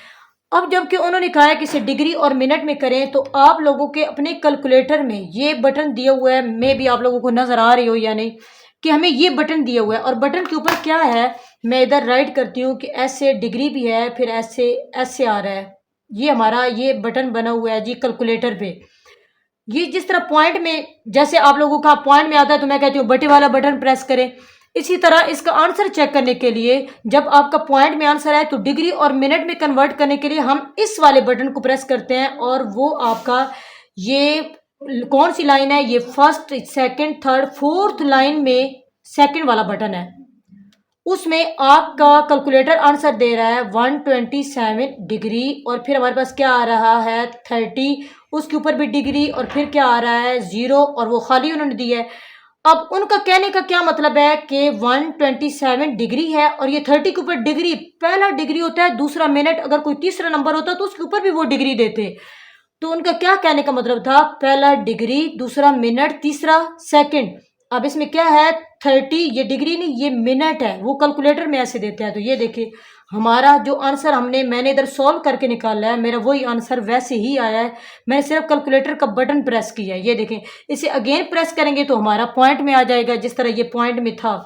अब जबकि उन्होंने कहा है कि इसे डिग्री और मिनट में करें, तो आप लोगों के अपने कैलकुलेटर में ये बटन दिया हुआ है, मे भी आप लोगों को नज़र आ रही हो या नहीं, कि हमें ये बटन दिया हुआ है और बटन के ऊपर क्या है, मैं इधर राइट करती हूँ कि ऐसे डिग्री भी है, फिर ऐसे ऐसे आ रहा है। ये हमारा ये बटन बना हुआ है जी कैलकुलेटर पे। ये जिस तरह पॉइंट में, जैसे आप लोगों का पॉइंट में आता है तो मैं कहती हूँ बटे वाला बटन प्रेस करें, इसी तरह इसका आंसर चेक करने के लिए जब आपका पॉइंट में आंसर आए तो डिग्री और मिनट में कन्वर्ट करने के लिए हम इस वाले बटन को प्रेस करते हैं, और वो आपका ये कौन सी लाइन है, ये first second third fourth line में सेकंड वाला बटन है, उसमें आपका कैलकुलेटर आंसर दे रहा है 127 डिग्री, और फिर हमारे पास क्या आ रहा है 30, उसके ऊपर भी डिग्री, और फिर क्या आ रहा है 0, और वो खाली उन्होंने दिया है। अब उनका कहने का क्या मतलब है कि 127 डिग्री है और ये 30 के ऊपर डिग्री, पहला डिग्री होता है, दूसरा मिनट, अगर कोई तीसरा नंबर होता तो उसके ऊपर भी वो डिग्री देते। तो उनका क्या कहने का मतलब था, पहला डिग्री, दूसरा मिनट, तीसरा सेकंड। अब इसमें क्या है 30, ये डिग्री नहीं ये मिनट है, वो कैलकुलेटर में ऐसे देते हैं। तो ये देखिए हमारा जो आंसर मैंने इधर सॉल्व करके निकाला है, मेरा वही आंसर वैसे ही आया है। मैंने सिर्फ कैलकुलेटर का बटन प्रेस किया है। ये देखें, इसे अगेन प्रेस करेंगे तो हमारा पॉइंट में आ जाएगा, जिस तरह ये पॉइंट में था।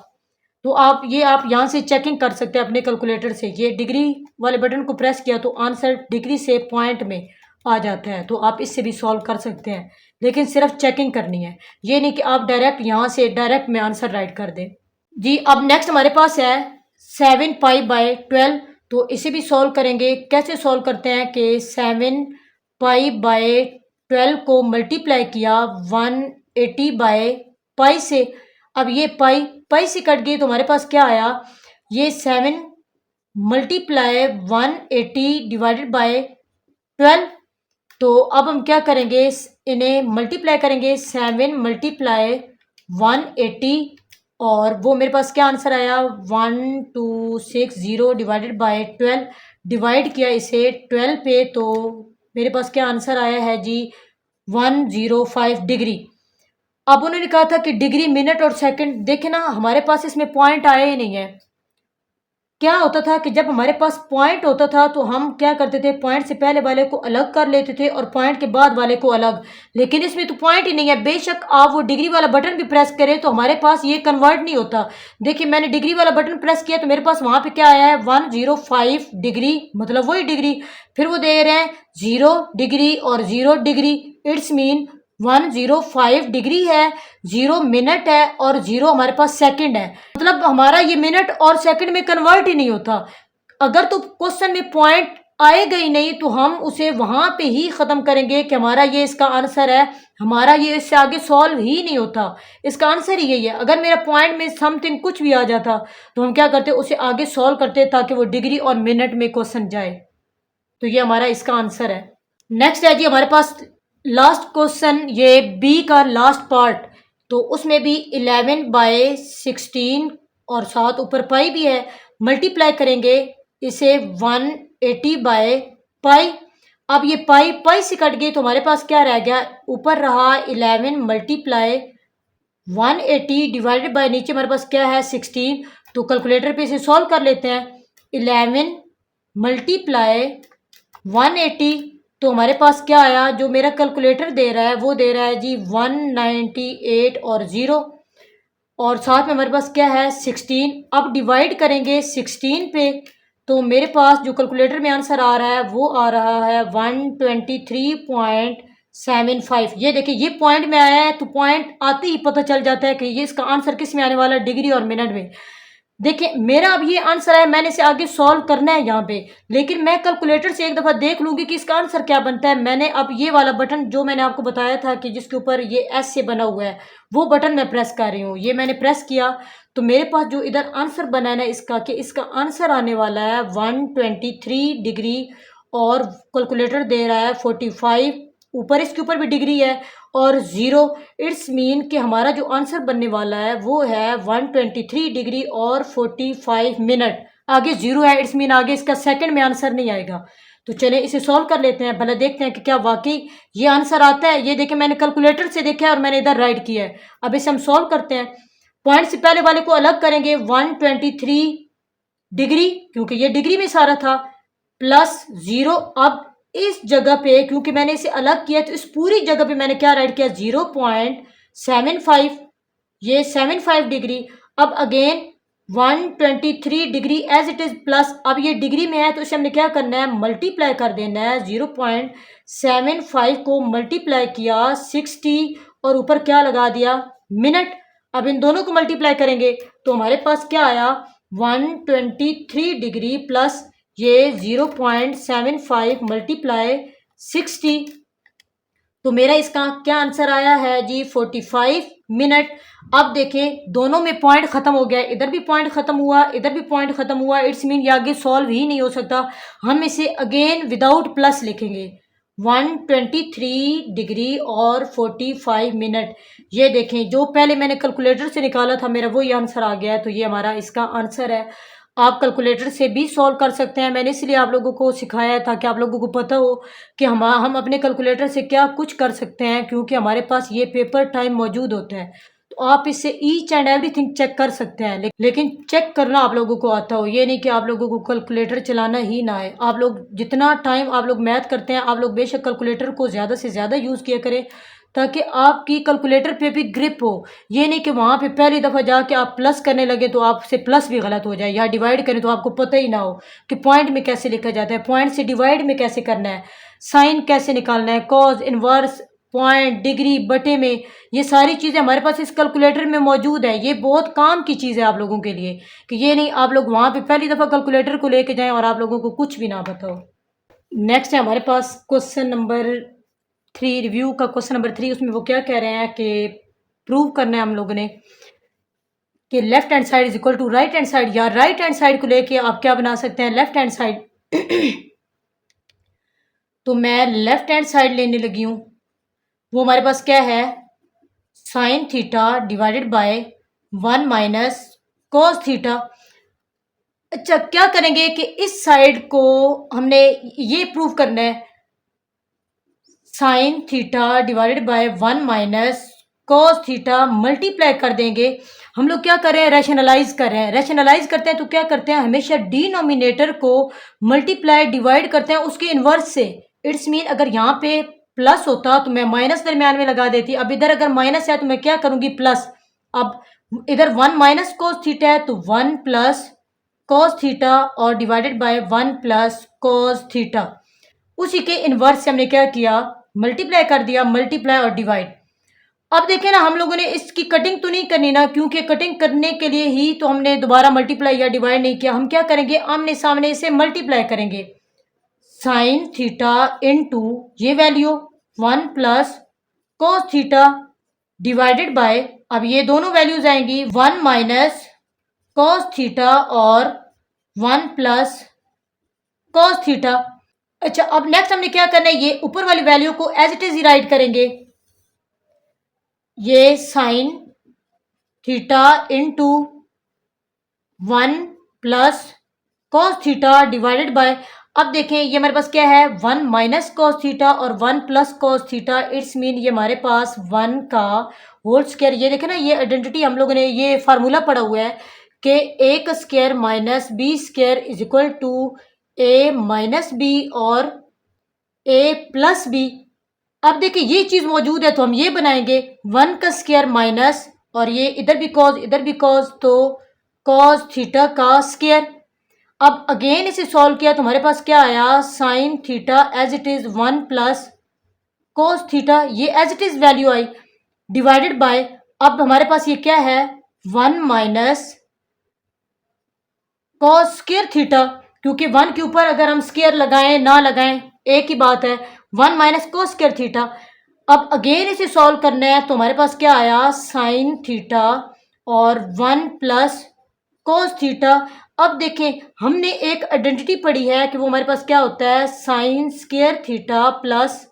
तो आप यहाँ से चेकिंग कर सकते हैं अपने कैलकुलेटर से। ये डिग्री वाले बटन को प्रेस किया तो आंसर डिग्री से पॉइंट में आ जाता है। तो आप इससे भी सॉल्व कर सकते हैं, लेकिन सिर्फ चेकिंग करनी है, ये नहीं कि आप डायरेक्ट यहाँ से डायरेक्ट में आंसर राइट कर दें जी। अब नेक्स्ट हमारे पास है 7π/12। तो इसे भी सॉल्व करेंगे। कैसे सॉल्व करते हैं कि 7π/12 को मल्टीप्लाई किया 180/π से। अब ये पाई से कट गई तो हमारे पास क्या आया, ये 7 मल्टीप्लाई 180 डिवाइडेड बाय 12। तो अब हम क्या करेंगे, इन्हें मल्टीप्लाई करेंगे, 7 मल्टीप्लाई 180, और वो मेरे पास क्या आंसर आया 1260 डिवाइडेड बाय 12। डिवाइड किया इसे 12 पे तो मेरे पास क्या आंसर आया है जी 105 डिग्री। अब उन्होंने कहा था कि डिग्री मिनट और सेकंड, देखे ना हमारे पास इसमें पॉइंट आया ही नहीं है। क्या होता था कि जब हमारे पास पॉइंट होता था तो हम क्या करते थे, पॉइंट से पहले वाले को अलग कर लेते थे और पॉइंट के बाद वाले को अलग। लेकिन इसमें तो पॉइंट ही नहीं है, बेशक आप वो डिग्री वाला बटन भी प्रेस करें तो हमारे पास ये कन्वर्ट नहीं होता। देखिए मैंने डिग्री वाला बटन प्रेस किया तो मेरे पास वहां पे क्या आया है 105 डिग्री, मतलब वही डिग्री। फिर वो दे रहे हैं 0 डिग्री और 0 डिग्री, इट्स मीन 105 डिग्री है, 0 मिनट है और 0 हमारे पास सेकंड है। मतलब हमारा ये मिनट और सेकंड में कन्वर्ट ही नहीं होता। अगर तो क्वेश्चन में पॉइंट आएगा ही नहीं तो हम उसे वहां पे ही ख़त्म करेंगे कि हमारा ये इसका आंसर है, हमारा ये इससे आगे सॉल्व ही नहीं होता। इसका आंसर ही यही है। अगर मेरा पॉइंट में समथिंग कुछ भी आ जाता तो हम क्या करते, उसे आगे सॉल्व करते ताकि वो डिग्री और मिनट में क्वेश्चन जाए। तो ये हमारा इसका आंसर है। नेक्स्ट है जी हमारे पास लास्ट क्वेश्चन, ये बी का लास्ट पार्ट। तो उसमें भी 11/16 और साथ ऊपर पाई भी है, मल्टीप्लाई करेंगे इसे 180/पाई। अब ये पाई से कट गई तो हमारे पास क्या रह गया, ऊपर रहा 11 मल्टीप्लाई 180 डिवाइडेड बाय नीचे हमारे पास क्या है 16। तो कैलकुलेटर पे इसे सॉल्व कर लेते हैं। 11 मल्टीप्लाई 180, तो हमारे पास क्या आया, जो मेरा कैलकुलेटर दे रहा है वो दे रहा है जी 198 और 0, और साथ में हमारे पास क्या है 16। अब डिवाइड करेंगे 16 पे तो मेरे पास जो कैलकुलेटर में आंसर आ रहा है वो आ रहा है 123.6 75। ये देखिए ये पॉइंट में आया है तो पॉइंट आते ही पता चल जाता है कि ये इसका आंसर किस में आने वाला है, डिग्री और मिनट में। देखिए मेरा अब ये आंसर है, मैंने इसे आगे सॉल्व करना है यहाँ पे, लेकिन मैं कैलकुलेटर से एक दफ़ा देख लूँगी कि इसका आंसर क्या बनता है। मैंने अब ये वाला बटन जो मैंने आपको बताया था कि जिसके ऊपर ये एस से बना हुआ है, वो बटन मैं प्रेस कर रही हूँ। ये मैंने प्रेस किया तो मेरे पास जो इधर आंसर बना है ना इसका, कि इसका आंसर आने वाला है 123 डिग्री, और कैलकुलेटर दे रहा है 45, ऊपर इसके ऊपर भी डिग्री है और ज़ीरो। इट्स मीन कि हमारा जो आंसर बनने वाला है वो है 123 डिग्री और 45 मिनट। आगे ज़ीरो है, इट्स मीन आगे इसका सेकंड में आंसर नहीं आएगा। तो चले इसे सॉल्व कर लेते हैं, भले देखते हैं कि क्या वाकई ये आंसर आता है। ये देखें मैंने कैलकुलेटर से देखा है और मैंने इधर राइट किया है। अब इसे हम सॉल्व करते हैं। पॉइंट से पहले वाले को अलग करेंगे, 123 डिग्री क्योंकि ये डिग्री में सारा था, प्लस ज़ीरो। अब इस जगह पे क्योंकि मैंने इसे अलग किया तो इस पूरी जगह पे मैंने क्या राइट किया, 0.75, ये 75 डिग्री। अब again 123 degree as it is plus, अब ये डिग्री में है तो इसे हमने क्या करना है, मल्टीप्लाई कर देना है। 0.75 को मल्टीप्लाई किया 60 और ऊपर क्या लगा दिया, मिनट। अब इन दोनों को मल्टीप्लाई करेंगे तो हमारे पास क्या आया, 123 डिग्री प्लस ये 0.75 मल्टीप्लाई 60, तो मेरा इसका क्या आंसर आया है जी, 45 मिनट। अब देखें दोनों में पॉइंट खत्म हो गया, इधर भी पॉइंट खत्म हुआ, इधर भी पॉइंट खत्म हुआ। इट्स मीन ये आगे सॉल्व ही नहीं हो सकता। हम इसे अगेन विदाउट प्लस लिखेंगे, 123 डिग्री और 45 मिनट। ये देखें जो पहले मैंने कैलकुलेटर से निकाला था मेरा वही आंसर आ गया है, तो ये हमारा इसका आंसर है। आप कैलकुलेटर से भी सॉल्व कर सकते हैं, मैंने इसलिए आप लोगों को सिखाया था कि आप लोगों को पता हो कि हम अपने कैलकुलेटर से क्या कुछ कर सकते हैं, क्योंकि हमारे पास ये पेपर टाइम मौजूद होता है। तो आप इससे ईच एंड एवरीथिंग चेक कर सकते हैं, लेकिन चेक करना आप लोगों को आता हो, ये नहीं कि आप लोगों को कैलकुलेटर चलाना ही ना आए। आप लोग जितना टाइम आप लोग मैथ करते हैं, आप लोग बेशक कैलकुलेटर को ज़्यादा से ज़्यादा यूज़ किया करें ताकि आपकी कैलकुलेटर पे भी ग्रिप हो। ये नहीं कि वहाँ पे पहली दफ़ा जाके आप प्लस करने लगे तो आपसे प्लस भी गलत हो जाए, या डिवाइड करें तो आपको पता ही ना हो कि पॉइंट में कैसे लिखा जाता है, पॉइंट से डिवाइड में कैसे करना है, साइन कैसे निकालना है, कॉज, इनवर्स, पॉइंट, डिग्री, बटे में, ये सारी चीज़ें हमारे पास इस कैलकुलेटर में मौजूद है। ये बहुत काम की चीज़ है आप लोगों के लिए, कि ये नहीं आप लोग वहाँ पे पहली दफ़ा कैलकुलेटर को लेके जाएं और आप लोगों को कुछ भी ना पता हो। नेक्स्ट है हमारे पास क्वेश्चन नंबर 3, रिव्यू का क्वेश्चन नंबर 3। उसमें वो क्या कह रहे हैं कि प्रूव करना है हम लोगों ने कि left hand side is equal to right hand side, या राइट हैंड साइड को लेके आप क्या बना सकते हैं, लेफ्ट हैंड साइड। तो मैं लेफ्ट हैंड साइड लेने लगी हूँ। वो हमारे पास क्या है, sign theta divided by 1 minus cos theta. अच्छा क्या करेंगे कि इस साइड को हमने ये प्रूव करना है, sign theta divided by 1 minus cos theta multiply कर देंगे। हम लोग क्या कर रहे हैं, रैशनलाइज कर रहे हैं। रैशनलाइज करते हैं तो क्या करते हैं, हमेशा डिनोमिनेटर को मल्टीप्लाई डिवाइड करते हैं उसके इन्वर्स से। इट्स मीन अगर यहाँ पे प्लस होता तो मैं माइनस दरमियान में लगा देती, अब इधर अगर माइनस है तो मैं क्या करूँगी, प्लस। अब इधर 1 माइनस कॉस थीटा है तो 1 प्लस कॉस थीटा और divided by 1 plus cos theta. उसी के इन्वर्स से हमने क्या किया, मल्टीप्लाई कर दिया, मल्टीप्लाई और डिवाइड। अब देखें ना हम लोगों ने इसकी कटिंग तो नहीं करनी ना, क्योंकि कटिंग करने के लिए ही तो हमने दोबारा मल्टीप्लाई या डिवाइड नहीं किया। हम क्या करेंगे, आमने सामने इसे मल्टीप्लाई करेंगे, साइन थीटा इनटू ये value 1 plus cos theta divided by, अब ये दोनों वैल्यूज आएंगी 1 माइनस कॉस थीटा और 1 प्लस कॉस थीटा। अच्छा अब नेक्स्ट हमने क्या करना है, ये ऊपर वाली वैल्यू को एज इट इज ही राइट करेंगे, ये sine theta into 1 plus cos theta divided by, अब देखें ये हमारे पास क्या है, 1 माइनस कॉस थीटा और 1 plus cos theta. It's mean ये हमारे पास 1 का होल स्क्वायर। ये देखें ना, ये आइडेंटिटी हम लोगों ने ये फार्मूला पढ़ा हुआ है कि ए का square minus B square is equal to A minus B और ए प्लस बी। अब देखिए ये चीज़ मौजूद है तो हम ये बनाएंगे 1 का स्क्वायर माइनस, और ये इधर भी कॉस इधर भी कॉस, तो कॉस थीटा का स्क्वायर। अब अगेन इसे सॉल्व किया तो हमारे पास क्या आया, sine theta as it is 1 plus cos theta, ये एज इट इज वैल्यू आई, डिवाइडेड बाय, अब हमारे पास ये क्या है, 1 माइनस कॉस स्क्वायर थीटा, क्योंकि 1 के ऊपर अगर हम स्क्वायर लगाएं ना लगाएं एक ही बात है, 1 माइनस कॉस स्क्वायर थीटा। अब अगेन इसे सॉल्व करना है तो हमारे पास क्या आया, साइन थीटा और 1 प्लस कॉस थीटा। अब देखें हमने एक आइडेंटिटी पढ़ी है कि वो हमारे पास क्या होता है, sine square theta plus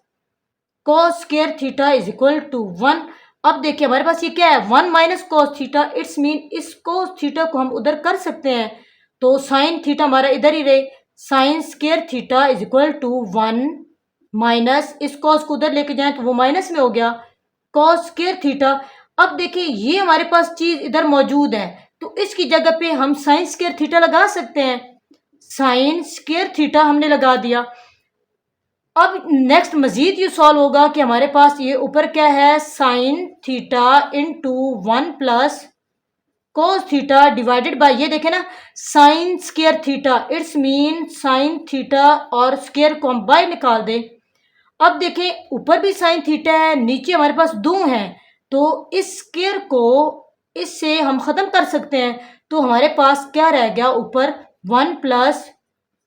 cos square theta is equal to 1। अब देखिए हमारे पास ये क्या है, 1 minus cos theta, it's mean इस कॉस थीटा को हम उधर कर सकते हैं, तो साइन थीटा हमारा इधर ही रहे, sine square theta is equal to 1 minus इस कॉस को उधर लेके जाएं तो वो माइनस में हो गया कॉस स्क्वायर थीटा। अब देखिए ये हमारे पास चीज इधर मौजूद है तो इसकी जगह पे हम साइन स्क्वायर थीटा लगा सकते हैं, साइन स्क्वायर थीटा हमने लगा दिया। अब नेक्स्ट मजीद ये सॉल्व होगा कि हमारे पास ये ऊपर क्या है, sign theta into 1 plus cos theta divided bye, ये देखे ना sign square theta, it's mean sine theta और स्क्वायर को हम बाय निकाल दें। अब देखें ऊपर भी साइन थीटा है, नीचे हमारे पास 2 हैं, तो इस स्क्वायर को इससे हम ख़त्म कर सकते हैं, तो हमारे पास क्या रह गया ऊपर 1 plus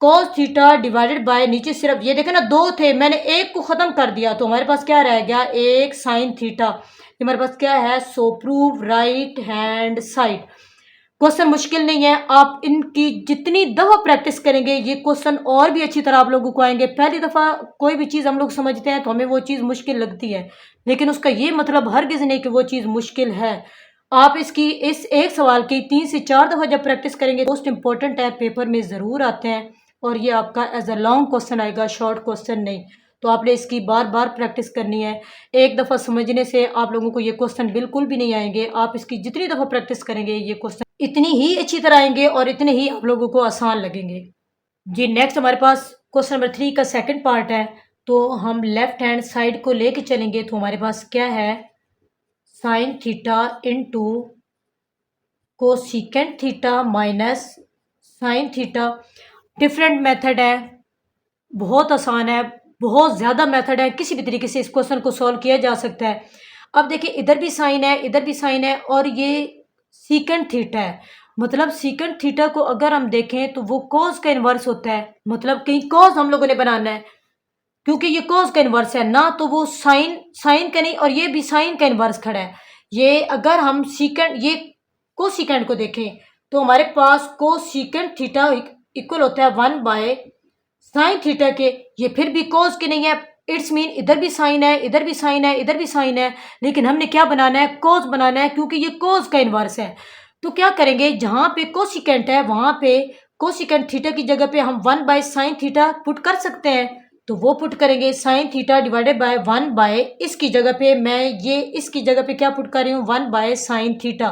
cos theta divided bye, नीचे सिर्फ ये देखें ना 2 थे, मैंने एक को ख़त्म कर दिया तो हमारे पास क्या रह गया, एक साइन थीटा। हमारे पास क्या है, सो prove right hand side. Question मुश्किल नहीं है, आप इनकी जितनी दफ़ा प्रैक्टिस करेंगे ये क्वेश्चन और भी अच्छी तरह आप लोगों को आएंगे। पहली दफ़ा कोई भी चीज़ हम लोग समझते हैं तो हमें वो चीज़ मुश्किल लगती है, लेकिन उसका ये मतलब हरगिज़ नहीं कि वो चीज़ मुश्किल है। आप इसकी इस एक सवाल की 3 से 4 दफ़ा जब प्रैक्टिस करेंगे, मोस्ट इंपॉर्टेंट है, पेपर में ज़रूर आते हैं और ये आपका एज अ लॉन्ग क्वेश्चन आएगा, शॉर्ट क्वेश्चन नहीं। तो आपने इसकी बार बार प्रैक्टिस करनी है, एक दफ़ा समझने से आप लोगों को ये क्वेश्चन बिल्कुल भी नहीं आएंगे। आप इसकी जितनी दफ़ा प्रैक्टिस करेंगे ये क्वेश्चन इतनी ही अच्छी तरह आएंगे और इतने ही आप लोगों को आसान लगेंगे। जी नेक्स्ट हमारे पास क्वेश्चन नंबर 3 का सेकंड पार्ट है, तो हम लेफ्ट हैंड साइड को लेके चलेंगे तो हमारे पास क्या है, sign theta into cosecant theta minus sine theta. Different method है, बहुत आसान है, बहुत ज़्यादा मेथड है, किसी भी तरीके से इस क्वेश्चन को सॉल्व किया जा सकता है। अब देखिए इधर भी साइन है, इधर भी साइन है और ये सीकेंट थीटा है, मतलब सीकेंट थीटा को अगर हम देखें तो वो कॉस का इन्वर्स होता है, मतलब कहीं कॉस हम लोगों ने बनाना है क्योंकि ये कॉस का इन्वर्स है ना, तो वो साइन साइन का नहीं, और ये भी साइन का इन्वर्स खड़ा है। ये अगर हम सीकेंट ये कोसिकेंट को देखें तो हमारे पास कोसिकेंट थीटा इक्वल होता है 1 बाय साइन थीटा के, ये फिर भी कॉस के नहीं है, इट्स मीन इधर भी साइन है, इधर भी साइन है, इधर भी साइन है, लेकिन हमने क्या बनाना है, कॉस बनाना है क्योंकि ये कॉस का इन्वर्स है। तो क्या करेंगे, जहां पे कोसिकेंट है वहां पे कोसिकेंट थीटा की जगह पे हम 1 बाय साइन थीटा पुट कर सकते हैं, तो वो पुट करेंगे sine theta divided by 1 by, इसकी जगह पे मैं ये इसकी जगह पे क्या पुट कर रही हूँ, 1 bye sine theta,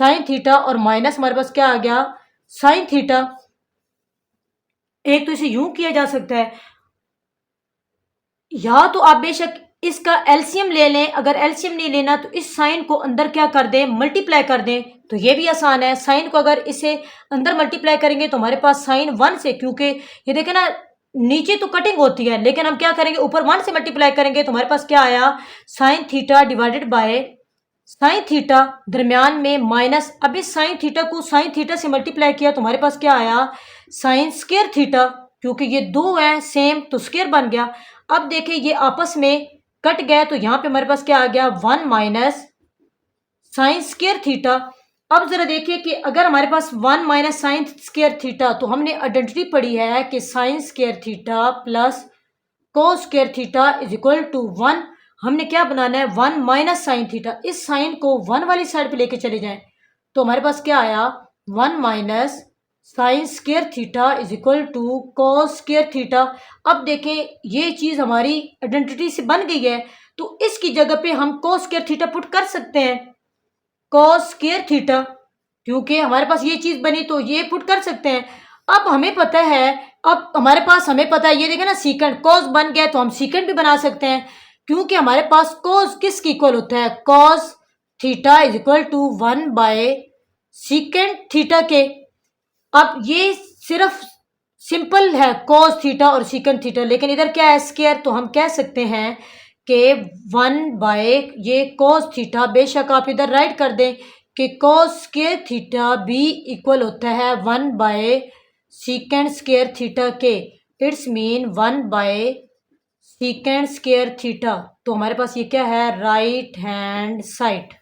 sign theta और माइनस हमारे पास क्या आ गया, साइन थीटा। एक तो इसे यूं किया जा सकता है, या तो आप बेशक इसका एलसीएम ले लें, अगर एलसीएम नहीं लेना तो इस साइन को अंदर क्या कर दें, मल्टीप्लाई कर दें, तो ये भी आसान है। साइन को अगर इसे अंदर मल्टीप्लाई करेंगे तो हमारे पास साइन 1 से, क्योंकि ये देखें ना नीचे तो कटिंग होती है, लेकिन हम क्या करेंगे ऊपर 1 से मल्टीप्लाई करेंगे तो हमारे पास क्या आया, sine theta divided by sine theta, दरमियान में माइनस, अब इस साइन थीटा को साइन थीटा से मल्टीप्लाई किया तो हमारे पास क्या आया, साइन स्क्वायर थीटा, क्योंकि ये 2 हैं सेम तो स्क्वायर बन गया। अब देखिए ये आपस में कट गए तो यहाँ पे हमारे पास क्या आ गया, 1 माइनस साइन स्क्वायर थीटा। अब जरा देखिए कि अगर हमारे पास 1 माइनस साइन स्क्वायर थीटा, तो हमने आइडेंटिटी पढ़ी है कि sine square theta plus cos square theta is equal to 1। हमने क्या बनाना है, 1 माइनस साइन थीटा, इस साइन को 1 वाली साइड पे लेके चले जाएं तो हमारे पास क्या आया, 1 minus sine square theta is equal to cos square theta. अब देखें ये चीज़ हमारी आइडेंटिटी से बन गई है, तो इसकी जगह पे हम कॉस स्क्वायर थीटा पुट कर सकते हैं, कॉस स्क्वायर थीटा, क्योंकि हमारे पास ये चीज़ बनी तो ये पुट कर सकते हैं। अब हमें पता है, अब हमारे पास हमें पता है, ये देखें ना सीकेंट कॉस बन गया तो हम सीकेंट भी बना सकते हैं, क्योंकि हमारे पास कॉस किसकी इक्वल होता है, cos theta is equal to 1 by secant theta के। अब ये सिर्फ सिंपल है cos थीटा और सीकंड थीटा, लेकिन इधर क्या है स्क्वायर, तो हम कह सकते हैं कि 1 ये cos थीटा, बेशक आप इधर राइट कर दें कि cos स्क्वायर थीटा भी इक्वल होता है 1 सीकेंड स्क्वायर थीटा के। It's mean 1 सीकेंड square theta. तो हमारे पास ये क्या है, राइट हैंड साइड।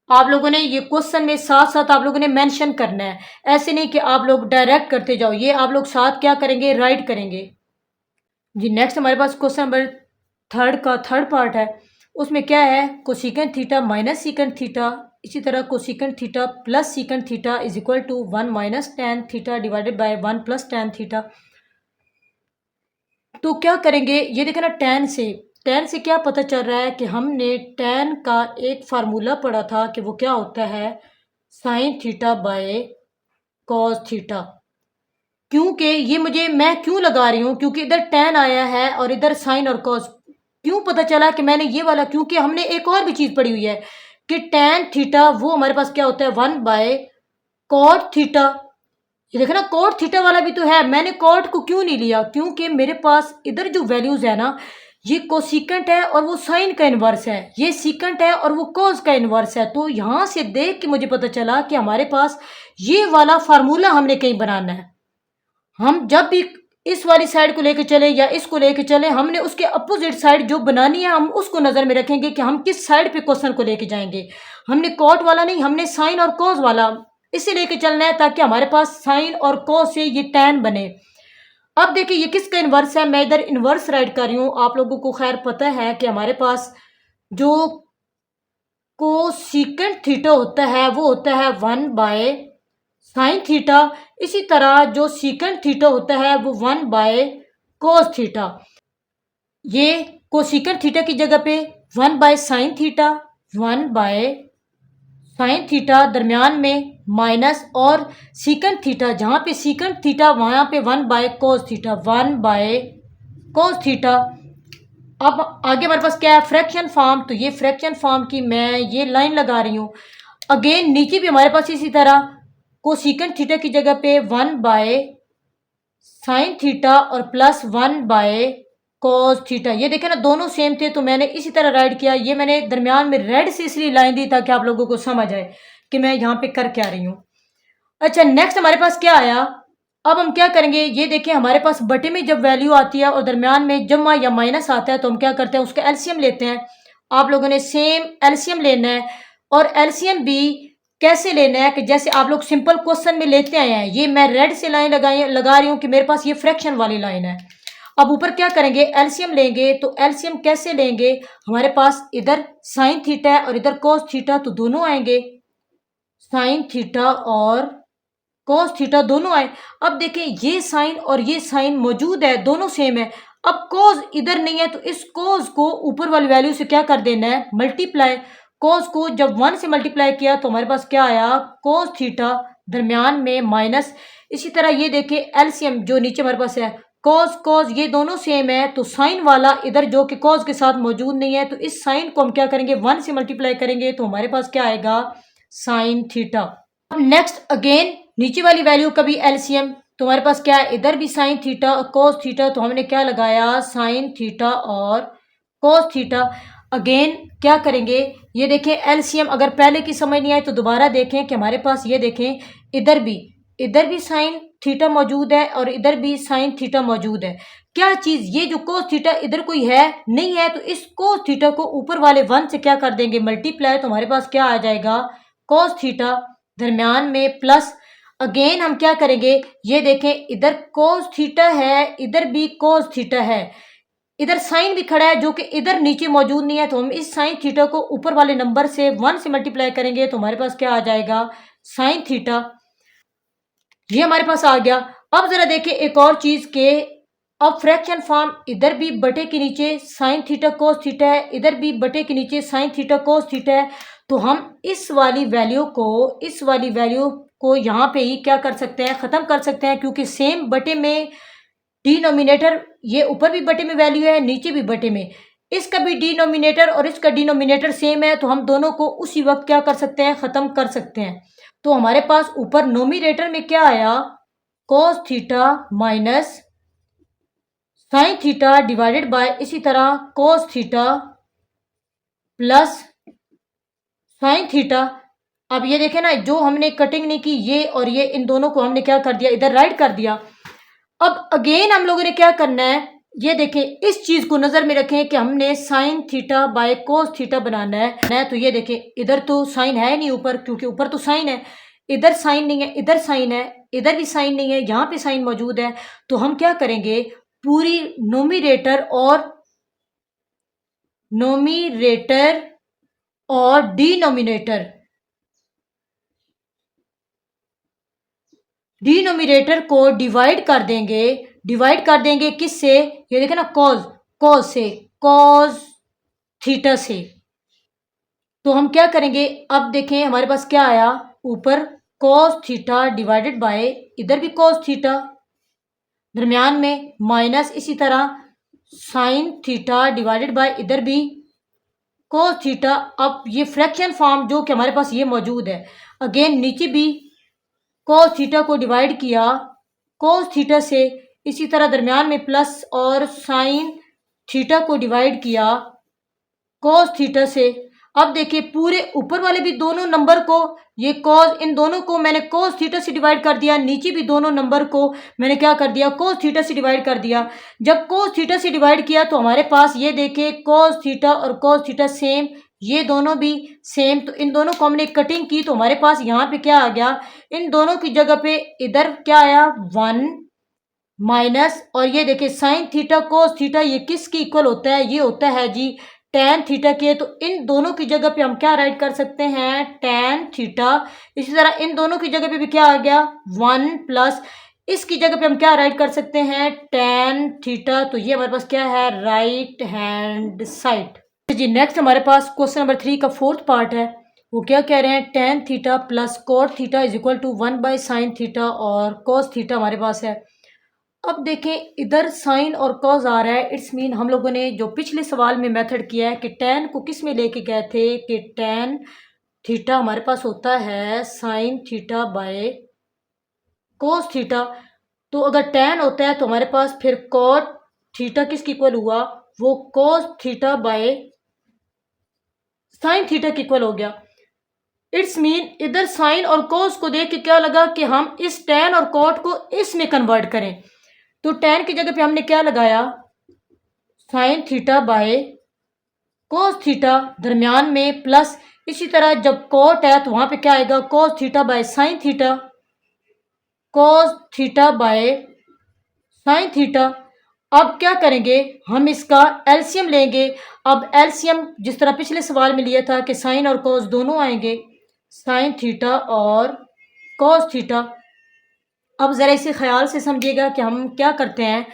आप लोगों ने ये क्वेश्चन में साथ साथ आप लोगों ने मेंशन करना है, ऐसे नहीं कि आप लोग डायरेक्ट करते जाओ, ये आप लोग साथ क्या करेंगे, राइट करेंगे जी। नेक्स्ट हमारे पास क्वेश्चन नंबर थर्ड का थर्ड पार्ट है। उसमें क्या है, cosecant theta minus secant theta, इसी तरह cosecant theta plus secant theta is equal to 1 minus tan theta divided by 1 plus tan theta. तो क्या करेंगे, ये देखें ना, टेन से क्या पता चल रहा है कि हमने टेन का एक फार्मूला पढ़ा था कि वो क्या होता है, sign theta bye cos theta. क्योंकि ये मैं क्यों लगा रही हूँ, क्योंकि इधर टेन आया है और इधर साइन और कॉस। क्यों पता चला कि मैंने ये वाला, क्योंकि हमने एक और भी चीज़ पढ़ी हुई है कि टेन थीटा वो हमारे पास क्या होता है 1 कॉट थीटा। ये देखो ना, कॉट थीटा वाला भी तो है, मैंने कॉट को क्यों नहीं लिया, क्योंकि मेरे पास इधर जो वैल्यूज है ना, ये कोसिकेंट है और वो साइन का इन्वर्स है, ये सीकेंट है और वो कॉस का इन्वर्स है। तो यहाँ से देख के मुझे पता चला कि हमारे पास ये वाला फार्मूला हमने कहीं बनाना है। हम जब भी इस वाली साइड को लेके चले या इसको लेके चले, हमने उसके अपोजिट साइड जो बनानी है, हम उसको नज़र में रखेंगे कि हम किस साइड पे क्वेश्चन को लेके जाएंगे। हमने कॉट वाला नहीं, हमने साइन और कॉस वाला इसे लेके चलना है, ताकि हमारे पास साइन और कॉस से ये टैन बने। अब देखिए ये किसका इन्वर्स है, मैं इधर इन्वर्स राइट कर रही हूँ। आप लोगों को खैर पता है कि हमारे पास जो कोसिकेंट थीटा होता है वो होता है 1 साइन थीटा, इसी तरह जो सीकेंट थीटा होता है वो 1 कोस थीटा। ये कोसिकेंट थीटा की जगह पे 1 साइन थीटा, 1 साइन थीटा दरमियान में माइनस, और सीकेंट थीटा जहाँ पे सीकेंट थीटा वहाँ पे 1 कोस थीटा, 1 कोस थीटा। अब आगे हमारे पास क्या है, फ्रैक्शन फॉर्म। तो ये फ्रैक्शन फॉर्म की मैं ये लाइन लगा रही हूँ। अगेन नीचे भी हमारे पास इसी तरह कोसिकेंट थीटा की जगह पे 1 साइन थीटा और प्लस 1 कॉस थीटा। ये देखें ना, दोनों सेम थे तो मैंने इसी तरह राइट किया। ये मैंने दरमियान में रेड से इसलिए लाइन दी ताकि आप लोगों को समझ आए कि मैं यहाँ पे कर क्या रही हूँ। अच्छा, नेक्स्ट हमारे पास क्या आया, अब हम क्या करेंगे, ये देखें हमारे पास बटे में जब वैल्यू आती है और दरमियान में जमा या माइनस आता है तो हम क्या करते हैं, उसका एलसीएम लेते हैं। आप लोगों ने सेम एलसीएम लेना है, और एलसीएम भी कैसे लेना है कि जैसे आप लोग सिंपल क्वेश्चन में लेते आए हैं। ये मैं रेड से लाइन लगा रही हूँ कि मेरे पास ये फ्रैक्शन वाली लाइन है। अब ऊपर क्या करेंगे, एलसीएम लेंगे। तो एलसीएम कैसे लेंगे, हमारे पास इधर साइन थीटा है और इधर कोस थीटा, तो दोनों आएंगे, साइन थीटा और कोस थीटा दोनों आए। अब देखें ये साइन और ये साइन मौजूद है, दोनों सेम है। अब कोस इधर नहीं है तो इस कोस को ऊपर वाली वैल्यू से क्या कर देना है, मल्टीप्लाई। कोस को जब 1 से मल्टीप्लाई किया तो हमारे पास क्या आया, कोस थीटा दरमियान में माइनस। इसी तरह ये देखें एलसीएम जो नीचे हमारे पास है, कोस कोस ये दोनों सेम है, तो साइन वाला इधर जो कि कोस के साथ मौजूद नहीं है, तो इस साइन को हम क्या करेंगे, 1 से मल्टीप्लाई करेंगे तो हमारे पास क्या आएगा, साइन थीटा। अब नेक्स्ट अगेन नीचे वाली वैल्यू का भी एलसीएम, तो हमारे पास क्या है, इधर भी साइन थीटा और कोस थीटा, तो हमने क्या लगाया, साइन थीटा और कोस थीटा। अगेन क्या करेंगे, ये देखें एलसीएम, अगर पहले की समझ नहीं आए तो दोबारा देखें कि हमारे पास ये देखें इधर भी साइन थीटा मौजूद है और इधर भी साइन थीटा मौजूद है। क्या चीज़, ये जो कोस थीटा इधर कोई है नहीं है, तो इस कोस थीटा को ऊपर वाले 1 से क्या कर देंगे, मल्टीप्लाई। तो हमारे पास क्या आ जाएगा, कोस थीटा दरमियान में प्लस। अगेन हम क्या करेंगे, ये देखें इधर कोस थीटा है, इधर भी कोस थीटा है, इधर साइन भी खड़ा है जो कि इधर नीचे मौजूद नहीं है, तो हम इस साइन थीटा को ऊपर वाले नंबर से 1 से मल्टीप्लाई करेंगे तो हमारे पास क्या आ जाएगा, साइन थीटा। ये हमारे पास आ गया। अब जरा देखिए एक और चीज के, अब फ्रैक्शन फॉर्म, इधर भी बटे के नीचे साइन थीटा कोस थीटा है, इधर भी बटे के नीचे साइन थीटा कोस थीटा है, तो हम इस वाली वैल्यू को यहाँ पे ही क्या कर सकते हैं, ख़त्म कर सकते हैं, क्योंकि सेम बटे में डिनोमिनेटर, ये ऊपर भी बटे में वैल्यू है, नीचे भी बटे में, इसका भी डिनोमिनेटर और इसका डिनोमिनेटर सेम है, तो हम दोनों को उसी वक्त क्या कर सकते हैं, ख़त्म कर सकते हैं। तो हमारे पास ऊपर नोमिनेटर में क्या आया, कोस theta minus sine theta divided bye इसी तरह कोस थीटा प्लस साइन थीटा। अब ये देखें ना, जो हमने कटिंग नहीं की ये और ये, इन दोनों को हमने क्या कर दिया, इधर राइट कर दिया। अब अगेन हम लोगों ने क्या करना है, ये देखें, इस चीज को नजर में रखें कि हमने sine theta by cos theta बनाना है। तो ये देखें, इधर तो साइन है नहीं ऊपर, क्योंकि ऊपर तो साइन है, इधर साइन नहीं है, इधर साइन है, इधर भी साइन नहीं है, यहाँ पे साइन मौजूद है। तो हम क्या करेंगे, पूरी नोमिनेटर और डिनोमिनेटर को डिवाइड कर देंगे किससे, ये देखें ना, कॉज थीटा से। तो हम क्या करेंगे, अब देखें हमारे पास क्या आया, ऊपर कॉस थीटा डिवाइडेड बाय इधर भी कॉस थीटा, दरमियान में माइनस इसी तरह साइन थीटा डिवाइडेड बाय इधर भी कोस थीटा। अब ये फ्रैक्शन फॉर्म जो कि हमारे पास ये मौजूद है, अगेन नीचे भी कोस थीटा को डिवाइड किया कोस थीटा से, इसी तरह दरमियान में प्लस और साइन थीटा को डिवाइड किया कोस थीटा से। अब देखिए पूरे ऊपर वाले भी दोनों नंबर को, ये कॉस, इन दोनों को मैंने कोस थीटा से डिवाइड कर दिया, नीचे भी दोनों नंबर को मैंने क्या कर दिया, कोस थीटा से डिवाइड कर दिया। जब कोस थीटा से डिवाइड किया तो हमारे पास ये देखिए कोस थीटा और कोस थीटा सेम, ये दोनों भी सेम। तो इन दोनों को हमने कटिंग की तो हमारे पास यहाँ पे क्या आ गया, इन दोनों की जगह पे इधर क्या आया, 1 माइनस, और ये देखिए साइन थीटा कोस थीटा ये किसकी इक्वल होता है, ये होता है जी टेन थीटा के। तो इन दोनों की जगह पे हम क्या राइट कर सकते हैं, टेन थीटा। इसी तरह इन दोनों की जगह पे भी क्या आ गया, 1 प्लस, इसकी जगह पे हम क्या राइट कर सकते हैं, टेन थीटा। तो ये हमारे पास क्या है, राइट हैंड साइड। जी नेक्स्ट हमारे पास क्वेश्चन नंबर 3 का फोर्थ पार्ट है। वो क्या कह रहे हैं, tan theta plus cot theta is equal to 1 by sine theta और कोस थीटा हमारे पास है। अब देखें इधर साइन और कॉज आ रहा है, इट्स मीन हम लोगों ने जो पिछले सवाल में मेथड किया है कि टेन को किस में लेके गए थे, कि टेन थीटा हमारे पास होता है sign theta by cos theta. तो अगर टेन होता है तो हमारे पास फिर कॉट थीटा किसकी इक्वल हुआ, वो कोस थीटा बाय साइन थीटा की इक्वल हो गया। इट्स मीन इधर साइन और कोस को देख के क्या लगा कि हम इस टेन और कॉट को इसमें कन्वर्ट करें। तो टेन की जगह पे हमने क्या लगाया, sign theta by cos theta, दरमियान में प्लस, इसी तरह जब कोट है तो वहां पे क्या आएगा, कोस theta by sine theta, cos theta by sine theta. अब क्या करेंगे, हम इसका एलसीएम लेंगे। अब एलसीएम जिस तरह पिछले सवाल में लिया था कि साइन और कोस दोनों आएंगे, साइन थीटा और कोस थीटा। अब ज़रा इसे ख्याल से समझिएगा कि हम क्या करते हैं।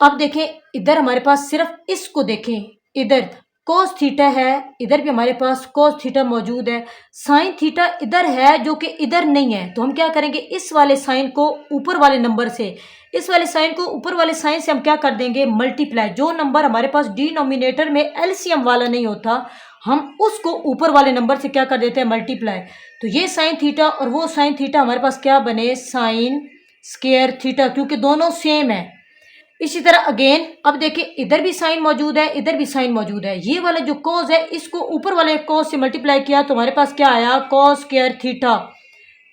अब देखें इधर हमारे पास सिर्फ इसको देखें, इधर कोस थीटा है, इधर भी हमारे पास कोस थीटा मौजूद है, साइन थीटा इधर है जो कि इधर नहीं है। तो हम क्या करेंगे, इस वाले साइन को ऊपर वाले नंबर से, इस वाले साइन को ऊपर वाले साइन से हम क्या कर देंगे, मल्टीप्लाई। जो नंबर हमारे पास डिनोमिनेटर में एलसीएम वाला नहीं होता, हम उसको ऊपर वाले नंबर से क्या कर देते हैं, मल्टीप्लाई। तो ये साइन थीटा और वो साइन थीटा हमारे पास क्या बने, साइन स्क्वायर थीटा, क्योंकि दोनों सेम है। इसी तरह अगेन अब देखिए इधर भी साइन मौजूद है, इधर भी साइन मौजूद है। ये वाला जो कोस है इसको ऊपर वाले कोस से मल्टीप्लाई किया तो हमारे पास क्या आया, कोस स्क्वायर थीटा।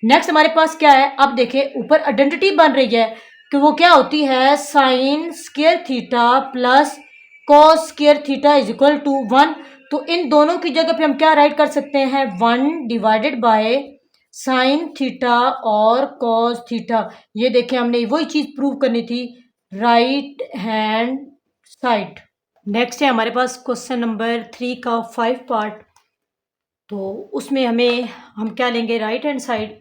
नेक्स्ट हमारे पास क्या है, अब देखिए ऊपर आइडेंटिटी बन रही है कि वो क्या होती है, sine square theta plus cos square theta is equal to 1। तो इन दोनों की जगह पे हम क्या राइट कर सकते हैं, 1 डिवाइडेड बाय साइन थीटा और कॉस थीटा। ये देखें हमने वही चीज प्रूव करनी थी, राइट हैंड साइड। नेक्स्ट है हमारे पास क्वेश्चन नंबर 3 का 5 पार्ट। तो उसमें हम क्या लेंगे, राइट हैंड साइड,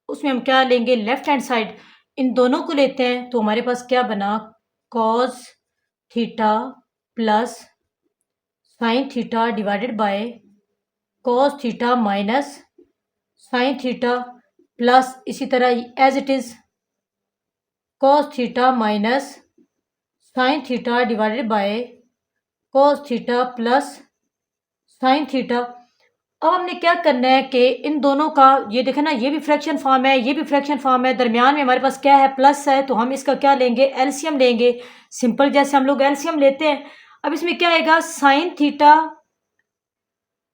उसमें हम क्या लेंगे, लेफ्ट हैंड साइड। इन दोनों को लेते हैं तो हमारे पास क्या बना, cos theta plus sine theta divided by cos theta minus sine theta plus, इसी तरह as it is cos theta minus sine theta divided by cos theta plus sine theta. अब हमने क्या करना है कि इन दोनों का ये देखें ना, ये भी फ्रैक्शन फॉर्म है, ये भी फ्रैक्शन फॉर्म है, दरमियान में हमारे पास क्या है, प्लस है, तो हम इसका क्या लेंगे, एलसीएम लेंगे। सिंपल जैसे हम लोग एलसीएम लेते हैं। अब इसमें क्या आएगा, साइन थीटा।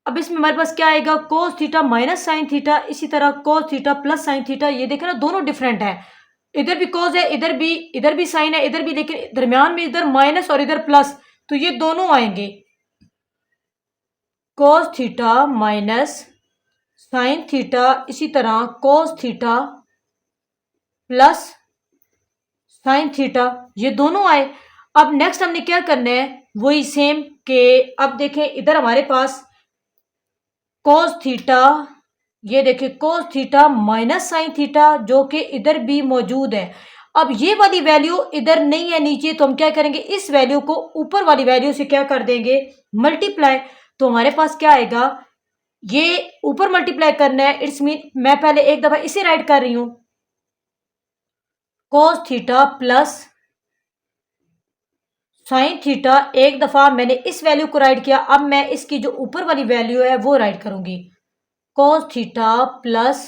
अब इसमें हमारे पास क्या आएगा, कोस थीटा माइनस साइन थीटा, इसी तरह कोस थीटा प्लस साइन थीटा। ये देखें ना, दोनों डिफरेंट है, इधर भी कोस है, इधर भी साइन है, इधर भी, लेकिन दरमियान में इधर माइनस और इधर प्लस, तो ये दोनों आएंगे, कोस थीटा माइनस साइन थीटा, इसी तरह कोस थीटा प्लस साइन थीटा, ये दोनों आए। अब नेक्स्ट हमने क्या करना है, वही सेम के अब देखें इधर हमारे पास कोस थीटा, ये देखिए कोस थीटा माइनस साइन थीटा, जो कि इधर भी मौजूद है। अब ये वाली वैल्यू इधर नहीं है नीचे, तो हम क्या करेंगे, इस वैल्यू को ऊपर वाली वैल्यू से क्या कर देंगे, मल्टीप्लाई। तो हमारे पास क्या आएगा, ये ऊपर मल्टीप्लाई करना है, इट्स मीन मैं पहले एक दफा इसे राइट कर रही हूं, कोस थीटा प्लस साइन थीटा, एक दफा मैंने इस वैल्यू को राइट किया। अब मैं इसकी जो ऊपर वाली वैल्यू है वो राइट करूंगी, कोस थीटा प्लस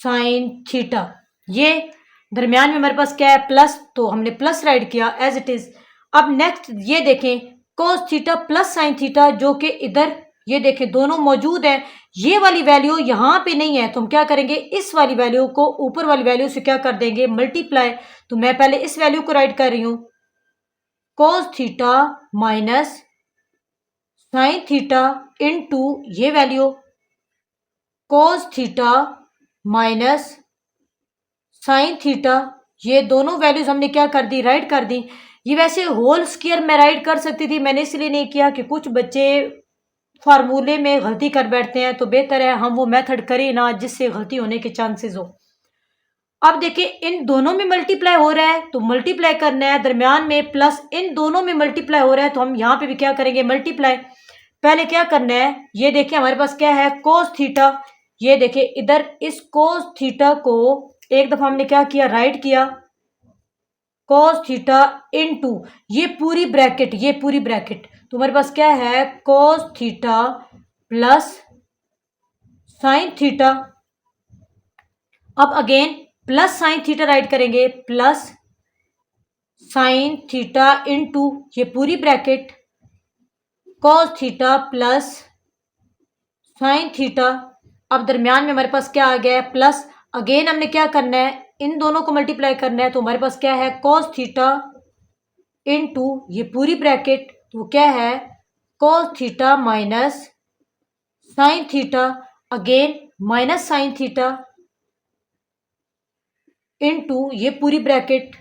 साइन थीटा। ये दरमियान में हमारे पास क्या है, प्लस, तो हमने प्लस राइट किया एज इट इज। अब नेक्स्ट ये देखें, कोस थीटा प्लस साइन थीटा, जो कि इधर ये देखें दोनों मौजूद है, ये वाली वैल्यू यहाँ पे नहीं है, तो हम क्या करेंगे, इस वाली वैल्यू को ऊपर वाली वैल्यू से क्या कर देंगे, मल्टीप्लाई। तो मैं पहले इस वैल्यू को राइट कर रही हूँ, cos theta minus sine theta into ये value cos theta minus sine theta, ये दोनों वैल्यूज हमने क्या कर दी, राइट कर दी। ये वैसे होल स्क्वायर में राइट कर सकती थी, मैंने इसलिए नहीं किया कि कुछ बच्चे फार्मूले में गलती कर बैठते हैं, तो बेहतर है हम वो मेथड करें ना जिससे गलती होने के चांसेस हो। अब देखिए इन दोनों में मल्टीप्लाई हो रहा है, तो मल्टीप्लाई करना है, दरमियान में प्लस, इन दोनों में मल्टीप्लाई हो रहा है, तो हम यहाँ पे भी क्या करेंगे, मल्टीप्लाई। पहले क्या करना है, ये देखिए हमारे पास क्या है, कोस थीटा, ये देखिए इधर इस कोस थीटा को एक दफा हमने क्या किया, राइट किया, कोस थीटा इनटू ये पूरी ब्रैकेट, ये पूरी ब्रैकेट, तो हमारे पास क्या है, cos theta plus sine theta. अब again plus sine theta write करेंगे, प्लस साइन थीटा इनटू ये पूरी bracket, cos theta plus sine theta. अब दरमियान में हमारे पास क्या आ गया है, प्लस। अगेन हमने क्या करना है, इन दोनों को मल्टीप्लाई करना है, तो हमारे पास क्या है, कोस थीटा इनटू ये पूरी ब्रैकेट, तो क्या है, cos theta minus sine theta, again minus sine theta into ये पूरी ब्रैकेट,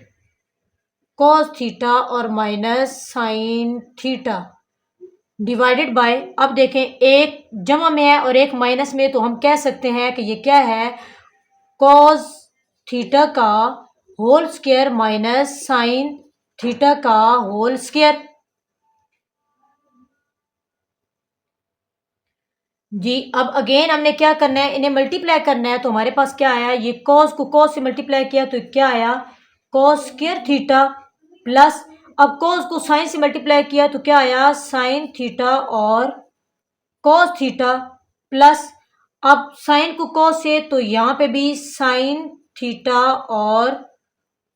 कोस थीटा और minus sine theta divided by. अब देखें एक जमा में है और एक माइनस में, तो हम कह सकते हैं कि ये क्या है, कोस थीटा का whole square minus sine theta का होल स्क्वायर। जी अब अगेन हमने क्या करना है, इन्हें मल्टीप्लाई करना है, तो हमारे पास क्या आया, ये कोस को कोस से मल्टीप्लाई किया तो क्या आया, कोस स्क्वायर थीटा प्लस, अब कोस को साइन से मल्टीप्लाई किया तो क्या आया, साइन थीटा और कोस थीटा प्लस, अब साइन को कोस से, तो यहाँ पे भी साइन थीटा और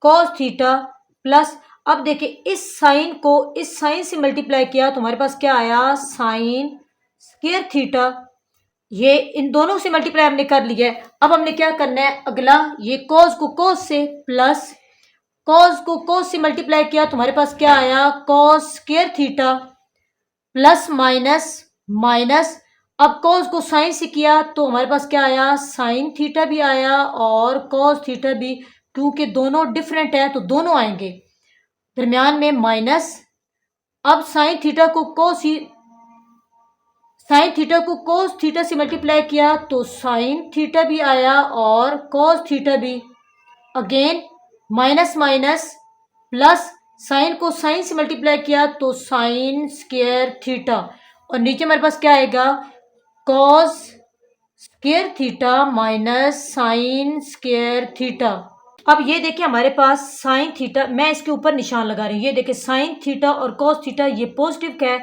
कोस थीटा प्लस। अब देखिए इस साइन को इस साइन से मल्टीप्लाई किया तो हमारे पास क्या आया, साइन स्क्वायर थीटा। ये इन दोनों से मल्टीप्लाई हमने कर लिया है। अब हमने क्या करना है, अगला ये कोस को कोस से प्लस, कोस को कोस से मल्टीप्लाई किया तो हमारे पास क्या आया, कोस square theta plus minus minus, अब कोस को साइन से किया तो हमारे पास क्या आया, साइन थीटा भी आया और कोस थीटा भी, क्योंकि दोनों डिफरेंट है तो दोनों आएंगे, दरमियान में माइनस। अब साइन थीटा को कोस थीटा से मल्टीप्लाई किया तो साइन थीटा भी आया और कोस थीटा भी, again minus minus plus, sine को साइन से मल्टीप्लाई किया तो साइन स्क्वायर थीटा, और नीचे हमारे पास क्या आएगा, cos square theta minus sine square theta. अब ये देखिए हमारे पास साइन थीटा, मैं इसके ऊपर निशान लगा रही हूँ, ये देखिए साइन थीटा और कॉस थीटा ये पॉजिटिव का है,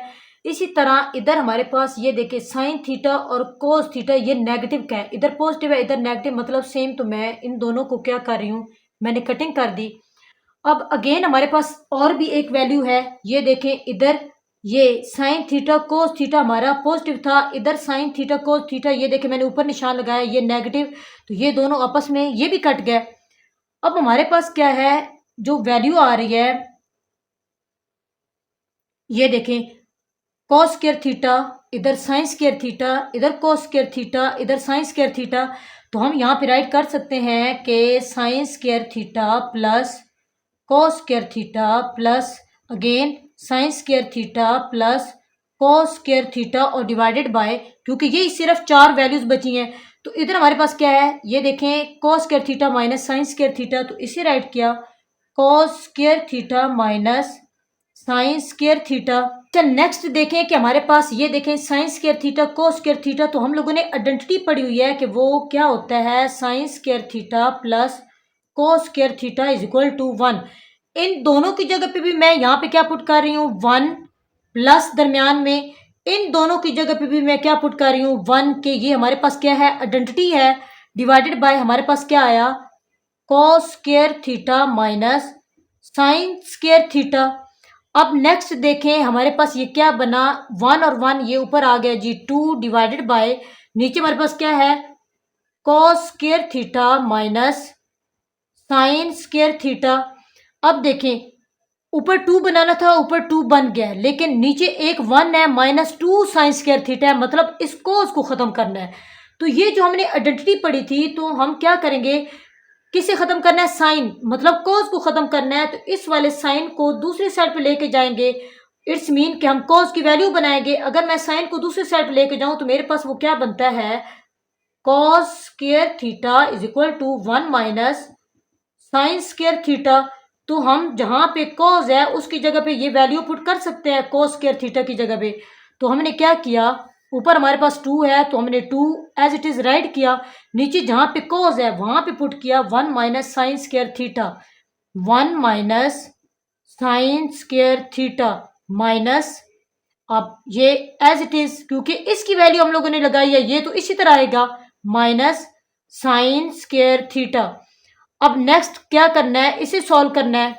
इसी तरह इधर हमारे पास ये देखिए साइन थीटा और कोस थीटा ये नेगेटिव का है, इधर पॉजिटिव है इधर नेगेटिव, मतलब सेम। तो मैं इन दोनों को क्या कर रही हूँ, मैंने कटिंग कर दी। अब अगेन हमारे पास और भी एक वैल्यू है, ये देखें इधर ये साइन थीटा कोस थीटा हमारा पॉजिटिव था, इधर साइन थीटा कोस थीटा ये देखें मैंने ऊपर निशान लगाया ये नेगेटिव, तो ये दोनों आपस में ये भी कट गए। अब हमारे पास क्या है, जो वैल्यू आ रही है ये देखें कॉस स्क्वायर थीटा, इधर साइन स्क्वायर थीटा, इधर कोस स्क्वायर थीटा, इधर साइन स्क्वायर थीटा। तो हम यहाँ पे राइट कर सकते हैं कि sine square theta plus cos square theta plus again sine square theta plus cos square theta और डिवाइडेड बाय, क्योंकि ये सिर्फ 4 वैल्यूज बची हैं। तो इधर हमारे पास क्या है, ये देखें cos square theta minus sine square theta, तो इसे राइट किया cos square theta minus sine square theta. चल नेक्स्ट देखें कि हमारे पास ये देखें sign square theta cos square theta, तो हम लोगों ने आइडेंटिटी पढ़ी हुई है कि वो क्या होता है, sine square theta plus cos square theta is equal to 1। इन दोनों की जगह पे भी मैं यहाँ पे क्या पुट कर रही हूँ 1, प्लस दरमियान में इन दोनों की जगह पे भी मैं क्या पुट कर रही हूँ 1 के ये हमारे पास क्या है आइडेंटिटी है, डिवाइडेड बाय हमारे पास क्या आया कोस square theta minus sine square theta. अब नेक्स्ट देखें हमारे पास ये क्या बना 1 और 1 ये ऊपर आ गया जी 2 डिवाइडेड बाय नीचे हमारे पास क्या है कोस square theta minus sine square theta. अब देखें ऊपर 2 बनाना था, ऊपर 2 बन गया, लेकिन नीचे एक 1 है -2 साइन स्क्वायर थीटा है, मतलब इसको उसको ख़त्म करना है। तो ये जो हमने आइडेंटिटी पढ़ी थी, तो हम क्या करेंगे, किसे ख़त्म करना है, साइन मतलब कोस को ख़त्म करना है। तो इस वाले साइन को दूसरी साइड पे लेके जाएंगे, इट्स मीन कि हम कोस की वैल्यू बनाएंगे। अगर मैं साइन को दूसरी साइड पे लेके जाऊं तो मेरे पास वो क्या बनता है cos square theta is equal to 1 minus sine square theta. तो हम जहां पे कॉस है उसकी जगह पे ये वैल्यू पुट कर सकते हैं कॉस स्क्वायर थीटा की जगह पे। तो हमने क्या किया, ऊपर हमारे पास 2 है तो हमने 2 एज इट इज राइट किया, नीचे जहां पे कॉस है वहां पे पुट किया 1 minus sine square theta, 1 minus sine square theta minus, अब ये एज इट इज क्योंकि इसकी वैल्यू हम लोगों ने लगाई है ये तो इसी तरह आएगा माइनस साइन स्क्वायर थीटा। अब नेक्स्ट क्या करना है, इसे सॉल्व करना है,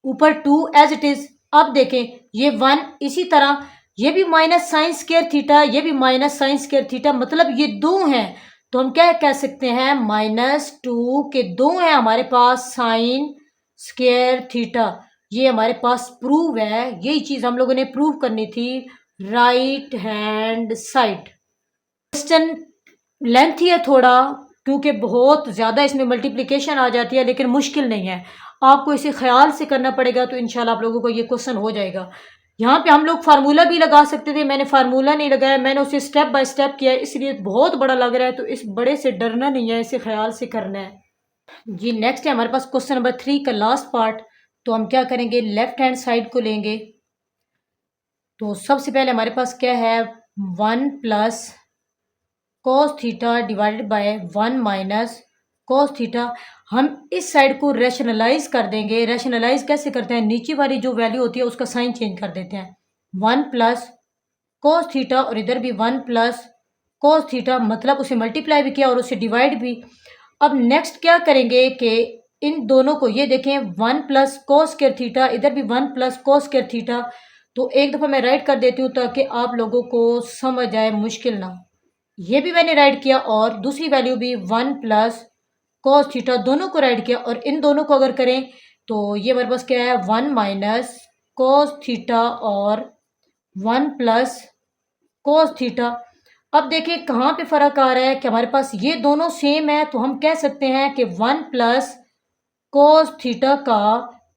ऊपर 2 एज इट इज। अब देखें ये 1 इसी तरह, ये भी माइनस साइन स्क्वायर थीटा, ये भी माइनस साइन स्क्वायर थीटा, मतलब ये 2 हैं। तो हम क्या कह सकते हैं -2 के 2 हैं हमारे पास साइन स्क्वायर थीटा। ये हमारे पास प्रूव है, यही चीज हम लोगों ने प्रूव करनी थी right hand side. Question lengthy है थोड़ा, क्योंकि बहुत ज़्यादा इसमें मल्टीप्लिकेशन आ जाती है, लेकिन मुश्किल नहीं है, आपको इसे ख्याल से करना पड़ेगा तो इंशाल्लाह आप लोगों को ये क्वेश्चन हो जाएगा। यहाँ पे हम लोग फार्मूला भी लगा सकते थे, मैंने फार्मूला नहीं लगाया, मैंने उसे स्टेप बाय स्टेप किया, इसलिए बहुत बड़ा लग रहा है। तो इस बड़े से डरना नहीं है, इसे ख्याल से करना है जी। नेक्स्ट है हमारे पास क्वेश्चन नंबर 3 का लास्ट पार्ट। तो हम क्या करेंगे, लेफ्ट हैंड साइड को लेंगे। तो सबसे पहले हमारे पास क्या है 1 plus cos theta divided by 1 minus cos theta. हम इस साइड को रैशनलाइज कर देंगे। रैशनलाइज कैसे करते हैं, नीचे वाली जो वैल्यू होती है उसका साइन चेंज कर देते हैं, 1 प्लस कॉस थीटा और इधर भी 1 प्लस कॉस थीटा, मतलब उसे मल्टीप्लाई भी किया और उसे डिवाइड भी। अब नेक्स्ट क्या करेंगे कि इन दोनों को, ये देखें 1 प्लस कॉस स्क्वायर थीटा, इधर भी 1 प्लस कॉस स्क्वायर थीटा। तो एक दफ़ा मैं राइट कर देती हूँ ताकि आप लोगों को समझ आए, मुश्किल ना। ये भी मैंने राइट किया और दूसरी वैल्यू भी 1 प्लस कॉस थीटा, दोनों को राइट किया। और इन दोनों को अगर करें तो ये हमारे पास क्या है 1 माइनस कॉस थीटा और 1 प्लस कॉस थीटा। अब देखिए कहाँ पे फ़र्क आ रहा है कि हमारे पास ये दोनों सेम है, तो हम कह सकते हैं कि 1 प्लस कॉस थीटा का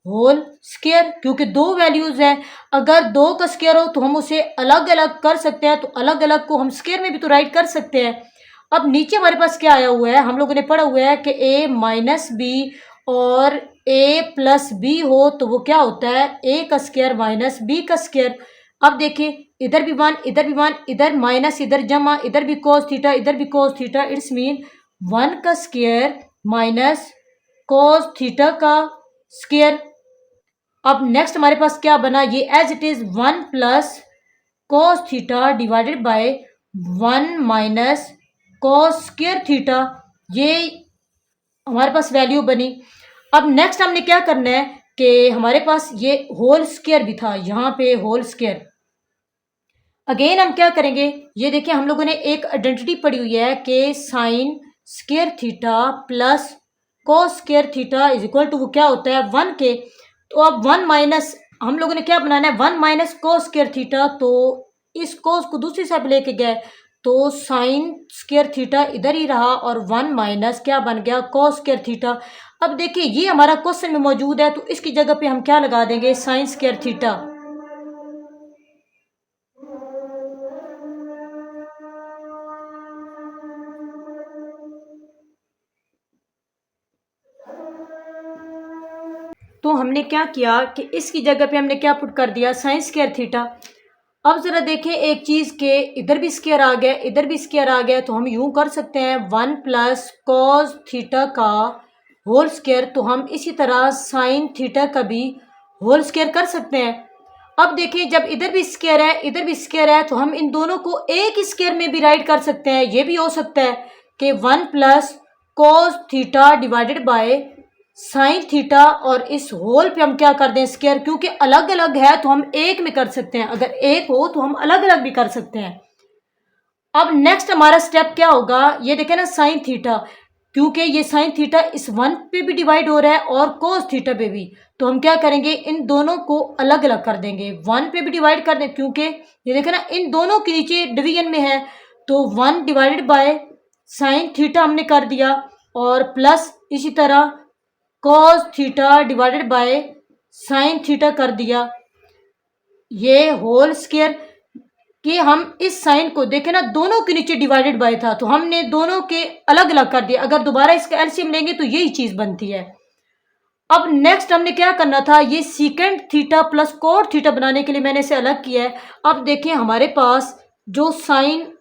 होल स्क्वायर, क्योंकि 2 वैल्यूज हैं। अगर 2 का स्क्वायर हो तो हम उसे अलग अलग कर सकते हैं, तो अलग अलग को हम स्क्वायर में भी तो राइट कर सकते हैं। अब नीचे हमारे पास क्या आया हुआ है, हम लोगों ने पढ़ा हुआ है कि a माइनस बी और a प्लस बी हो तो वो क्या होता है a का स्क्वायर माइनस b का स्क्वायर। अब देखिए इधर भी 1 इधर भी 1, इधर माइनस इधर जमा, इधर भी cos थीटा इधर भी cos थीटा, इट्स मीन 1 का स्क्वायर माइनस cos थीटा का स्क्वायर। अब नेक्स्ट हमारे पास क्या बना, ये as it is 1 plus cos theta divided by 1 minus cos square theta, ये हमारे पास वैल्यू बनी। अब नेक्स्ट हमने क्या करना है कि हमारे पास ये होल स्क्वायर भी था, यहाँ पे होल स्क्वायर। अगेन हम क्या करेंगे, ये देखिए हम लोगों ने एक आइडेंटिटी पढ़ी हुई है कि sine square theta plus cos square theta is equal to वो क्या होता है 1 के। तो अब 1 माइनस हम लोगों ने क्या बनाना है 1 माइनस कॉस स्क्वायर थीटा, तो इस कॉस को दूसरी साइड लेके गए तो साइन स्क्वायर थीटा इधर ही रहा और 1 माइनस क्या बन गया कॉस स्क्वायर थीटा। अब देखिए ये हमारा क्वेश्चन में मौजूद है, तो इसकी जगह पे हम क्या लगा देंगे साइन स्क्वायर थीटा। तो हमने क्या किया कि इसकी जगह पे हमने क्या पुट कर दिया साइन स्क्वायर थीटा। अब जरा देखें एक चीज के इधर भी स्क्वायर आ गया इधर भी स्क्वायर आ गया, तो हम यूं कर सकते हैं 1 प्लस कॉस थीटा का होल स्क्वायर, तो हम इसी तरह साइन थीटा का भी होल स्क्वायर कर सकते हैं। अब देखिए जब इधर भी स्क्वायर है इधर भी स्क्वायर है, तो हम इन दोनों को एक स्क्वायर में भी राइट कर सकते हैं। ये भी हो सकता है कि 1 plus cos theta divided by sine theta, और इस होल पे हम क्या कर दें स्क्वायर, क्योंकि अलग अलग है तो हम एक में कर सकते हैं, अगर एक हो तो हम अलग अलग भी कर सकते हैं। अब नेक्स्ट हमारा स्टेप क्या होगा, ये देखें ना साइन थीटा, क्योंकि ये साइन थीटा इस 1 पे भी डिवाइड हो रहा है और कोस थीटा पे भी, तो हम क्या करेंगे इन दोनों को अलग अलग कर देंगे। 1 पे भी डिवाइड कर दें क्योंकि ये देखें ना इन दोनों के नीचे डिवीजन में है, तो 1 डिवाइडेड बाय साइन थीटा हमने कर दिया, और प्लस इसी तरह cos theta divided by sine theta कर दिया। ये होल स्क्वायर कि हम इस साइन को देखें ना दोनों के नीचे डिवाइडेड बाय था, तो हमने दोनों के अलग अलग कर दिया। अगर दोबारा इसका एलसीएम लेंगे तो यही चीज बनती है। अब नेक्स्ट हमने क्या करना था, ये secant theta plus cot theta बनाने के लिए मैंने इसे अलग किया है। अब देखिए हमारे पास जो साइन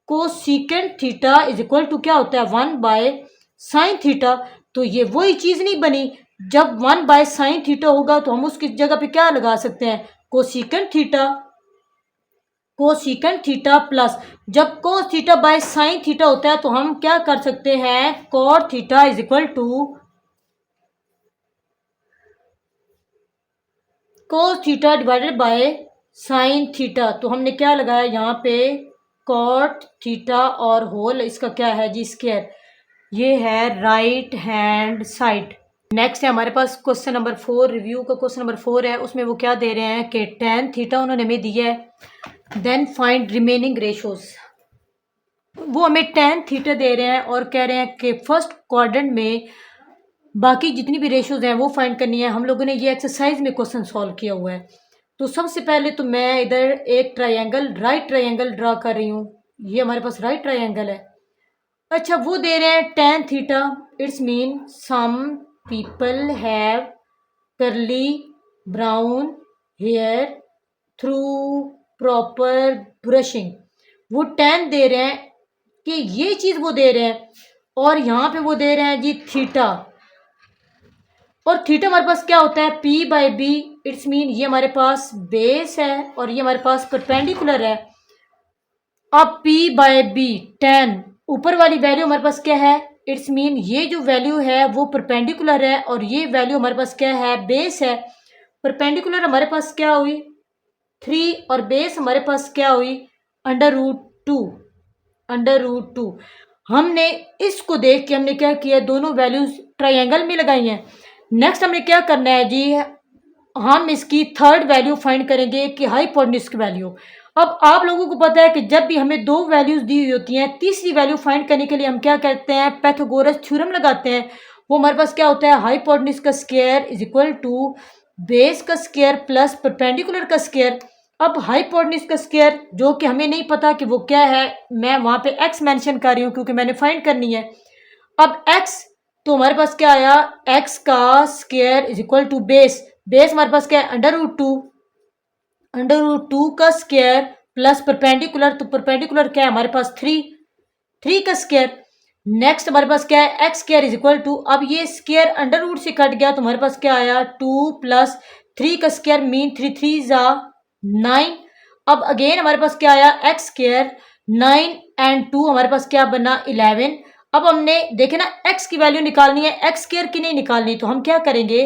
को secant theta is equal to क्या होता है 1 बाय साइन थीटा, तो ये वही चीज नहीं बनी। जब 1 बाय साइन थीटा होगा तो हम उसकी जगह पे क्या लगा सकते हैं cosecant theta. Cosecant theta plus जब cos theta by sine theta होता है तो हम क्या कर सकते हैं cot theta is equal to cos theta divided by sine theta. तो हमने क्या लगाया यहाँ पे कॉट थीटा और होल इसका क्या है जी स्क्वायर, ये है राइट हैंड साइड। नेक्स्ट है हमारे पास क्वेश्चन नंबर 4, रिव्यू का क्वेश्चन नंबर 4 है। उसमें वो क्या दे रहे हैं कि tan थीटा उन्होंने हमें दिया है, देन फाइंड रिमेनिंग रेशोज। वो हमें tan थीटा दे रहे हैं और कह रहे हैं कि फर्स्ट क्वाड्रेंट में बाकी जितनी भी रेशोज हैं वो फाइंड करनी है। हम लोगों ने ये एक्सरसाइज में क्वेश्चन सॉल्व किया हुआ है। तो सबसे पहले तो मैं इधर एक ट्राइंगल राइट ट्राइंगल ड्रा कर रही हूँ। ये हमारे पास राइट ट्राइंगल है। अच्छा वो दे रहे हैं tan theta, it's mean some people have curly brown hair through proper brushing. वो tan दे रहे हैं कि ये चीज वो दे रहे हैं, और यहाँ पे वो दे रहे हैं जी थीटा, और थीटा हमारे पास क्या होता है p by B, it's mean ये हमारे पास बेस है और ये हमारे पास परपेंडिकुलर है। अब p बाई बी tan ऊपर वाली वैल्यू हमारे पास क्या है, इट्स मीन ये जो वैल्यू है वो परपेंडिकुलर है, और ये वैल्यू हमारे पास क्या है बेस है। परपेंडिकुलर हमारे पास क्या हुई 3 और बेस हमारे पास क्या हुई √2। हमने इसको देख के हमने क्या किया दोनों वैल्यूज ट्राइंगल में लगाई हैं। नेक्स्ट हमने क्या करना है जी, हम इसकी थर्ड वैल्यू फाइंड करेंगे कि हाइपोटेन्यूज की वैल्यू। अब आप लोगों को पता है कि जब भी हमें दो वैल्यूज दी हुई होती हैं, तीसरी वैल्यू फाइंड करने के लिए हम क्या करते हैं पाइथागोरस थ्योरम लगाते हैं। वो हमारे पास क्या होता है हाइपोटेन्यूज का square is equal to base का स्क्वायर प्लस परपेंडिकुलर का स्क्वायर। अब हाइपोटेन्यूज का स्क्वायर जो कि हमें नहीं पता कि वो क्या है, मैं वहां पे x मेंशन कर रही हूँ क्योंकि मैंने फाइंड करनी है। अब x तो हमारे पास क्या आया x का square is equal to base हमारे पास क्या है √2 का स्क्वायर प्लस परपेंडिकुलर, तो परपेंडिकुलर क्या है हमारे पास 3 का स्क्वायर। नेक्स्ट हमारे पास क्या है X square is equal to, अब ये स्क्वायर अंडर रूट से कट गया तो हमारे पास क्या आया 2 प्लस 3 का स्क्वायर मीन 3 3 जा 9। अब अगेन हमारे पास क्या आया, एक्स स्क्वायर 9 एंड 2 हमारे पास क्या बना 11। अब हमने देखे ना एक्स की वैल्यू निकालनी है, एक्स स्क्वायर की नहीं निकालनी, तो हम क्या करेंगे,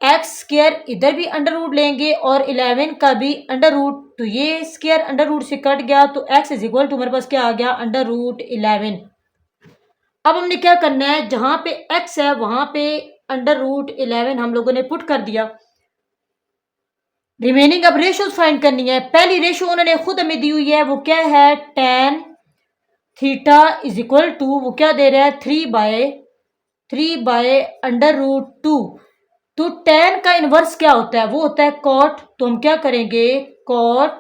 एक्स स्क्वायर इधर भी अंडर रूट लेंगे और 11 का भी अंडर रूट, तो ये स्क्वायर अंडर रूट से कट गया, तो एक्स इज इक्वल टू हमारे पास क्या आ गया, अंडर रूट 11। अब हमने क्या करना है, जहां पे एक्स है वहां पे अंडर रूट 11 हम लोगों ने पुट कर दिया। रिमेनिंग अब रेशियोज फाइंड करनी है। पहली रेशियो उन्होंने खुद हमें दी हुई है, वो क्या है, tan theta is equal to, वो क्या दे रहा है, 3 बाय अंडर रूट 2। तो टेन का इनवर्स क्या होता है, वो होता है कॉट, तो हम क्या करेंगे, कॉट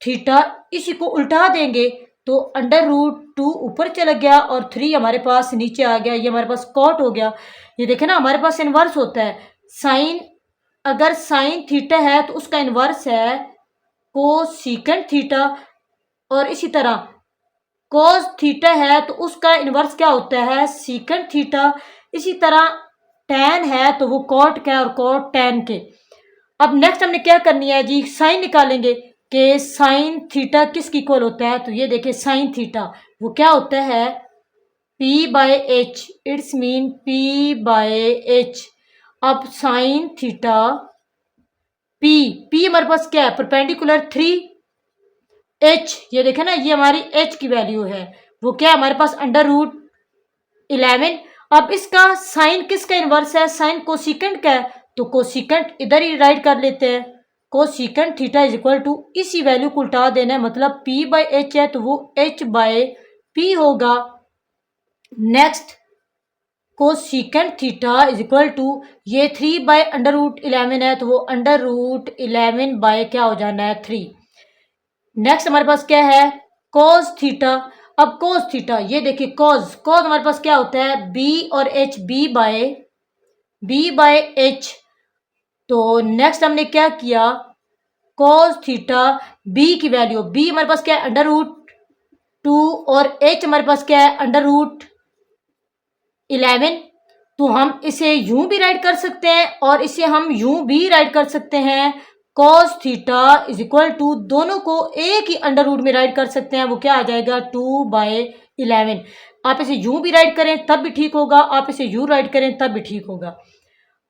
थीटा, इसी को उल्टा देंगे तो अंडर रूट 2 ऊपर चला गया और 3 हमारे पास नीचे आ गया, ये हमारे पास कॉट हो गया। ये देखे ना हमारे पास इनवर्स होता है, साइन, अगर साइन थीटा है तो उसका इनवर्स है कोसेकेंट थीटा, और इसी तरह कोस थीटा है तो उसका इनवर्स क्या होता है, सीकेंट थीटा। इसी तरह टेन है तो वो कॉट के और कॉट टेन के। अब नेक्स्ट हमने क्या करनी है जी, साइन निकालेंगे कि साइन थीटा किसकी इक्वल होता है, तो ये देखिए साइन थीटा वो क्या होता है, P by H, it's mean P by H. अब साइन थीटा P हमारे पास क्या है, परपेंडिकुलर 3, एच ये देखे ना, ये हमारी एच की वैल्यू है, वो क्या है हमारे पास अंडर रूट 11। अब इसका साइन किसका इनवर्स है, साइन कोसिकेंट का है, तो कोसिकेंट इधर ही राइट कर लेते हैं, cosecant theta is equal to, इसी वैल्यू को उल्टा देना है, मतलब P बाय एच है तो वो H बाय P होगा। Next cosecant theta is equal to, ये 3 बाय अंडर रूट 11 है तो वो अंडर रूट 11 बाय क्या हो जाना है, 3। नेक्स्ट हमारे पास क्या है, cos थीटा। अब cos थीटा ये देखिए, cos हमारे पास क्या होता है, b और h, b बाय h। तो नेक्स्ट हमने क्या किया, cos थीटा b की वैल्यू, b हमारे पास क्या है, अंडर रूट 2 और h हमारे पास क्या है, अंडर रूट 11। तो हम इसे यूं भी राइट कर सकते हैं और इसे हम यूं भी राइट कर सकते हैं, cos theta is equal to, दोनों को एक ही अंडर रूट में राइट कर सकते हैं, वो क्या आ जाएगा, 2 बाय 11। आप इसे यूं भी राइट करें तब भी ठीक होगा, आप इसे यूं राइट करें तब भी ठीक होगा।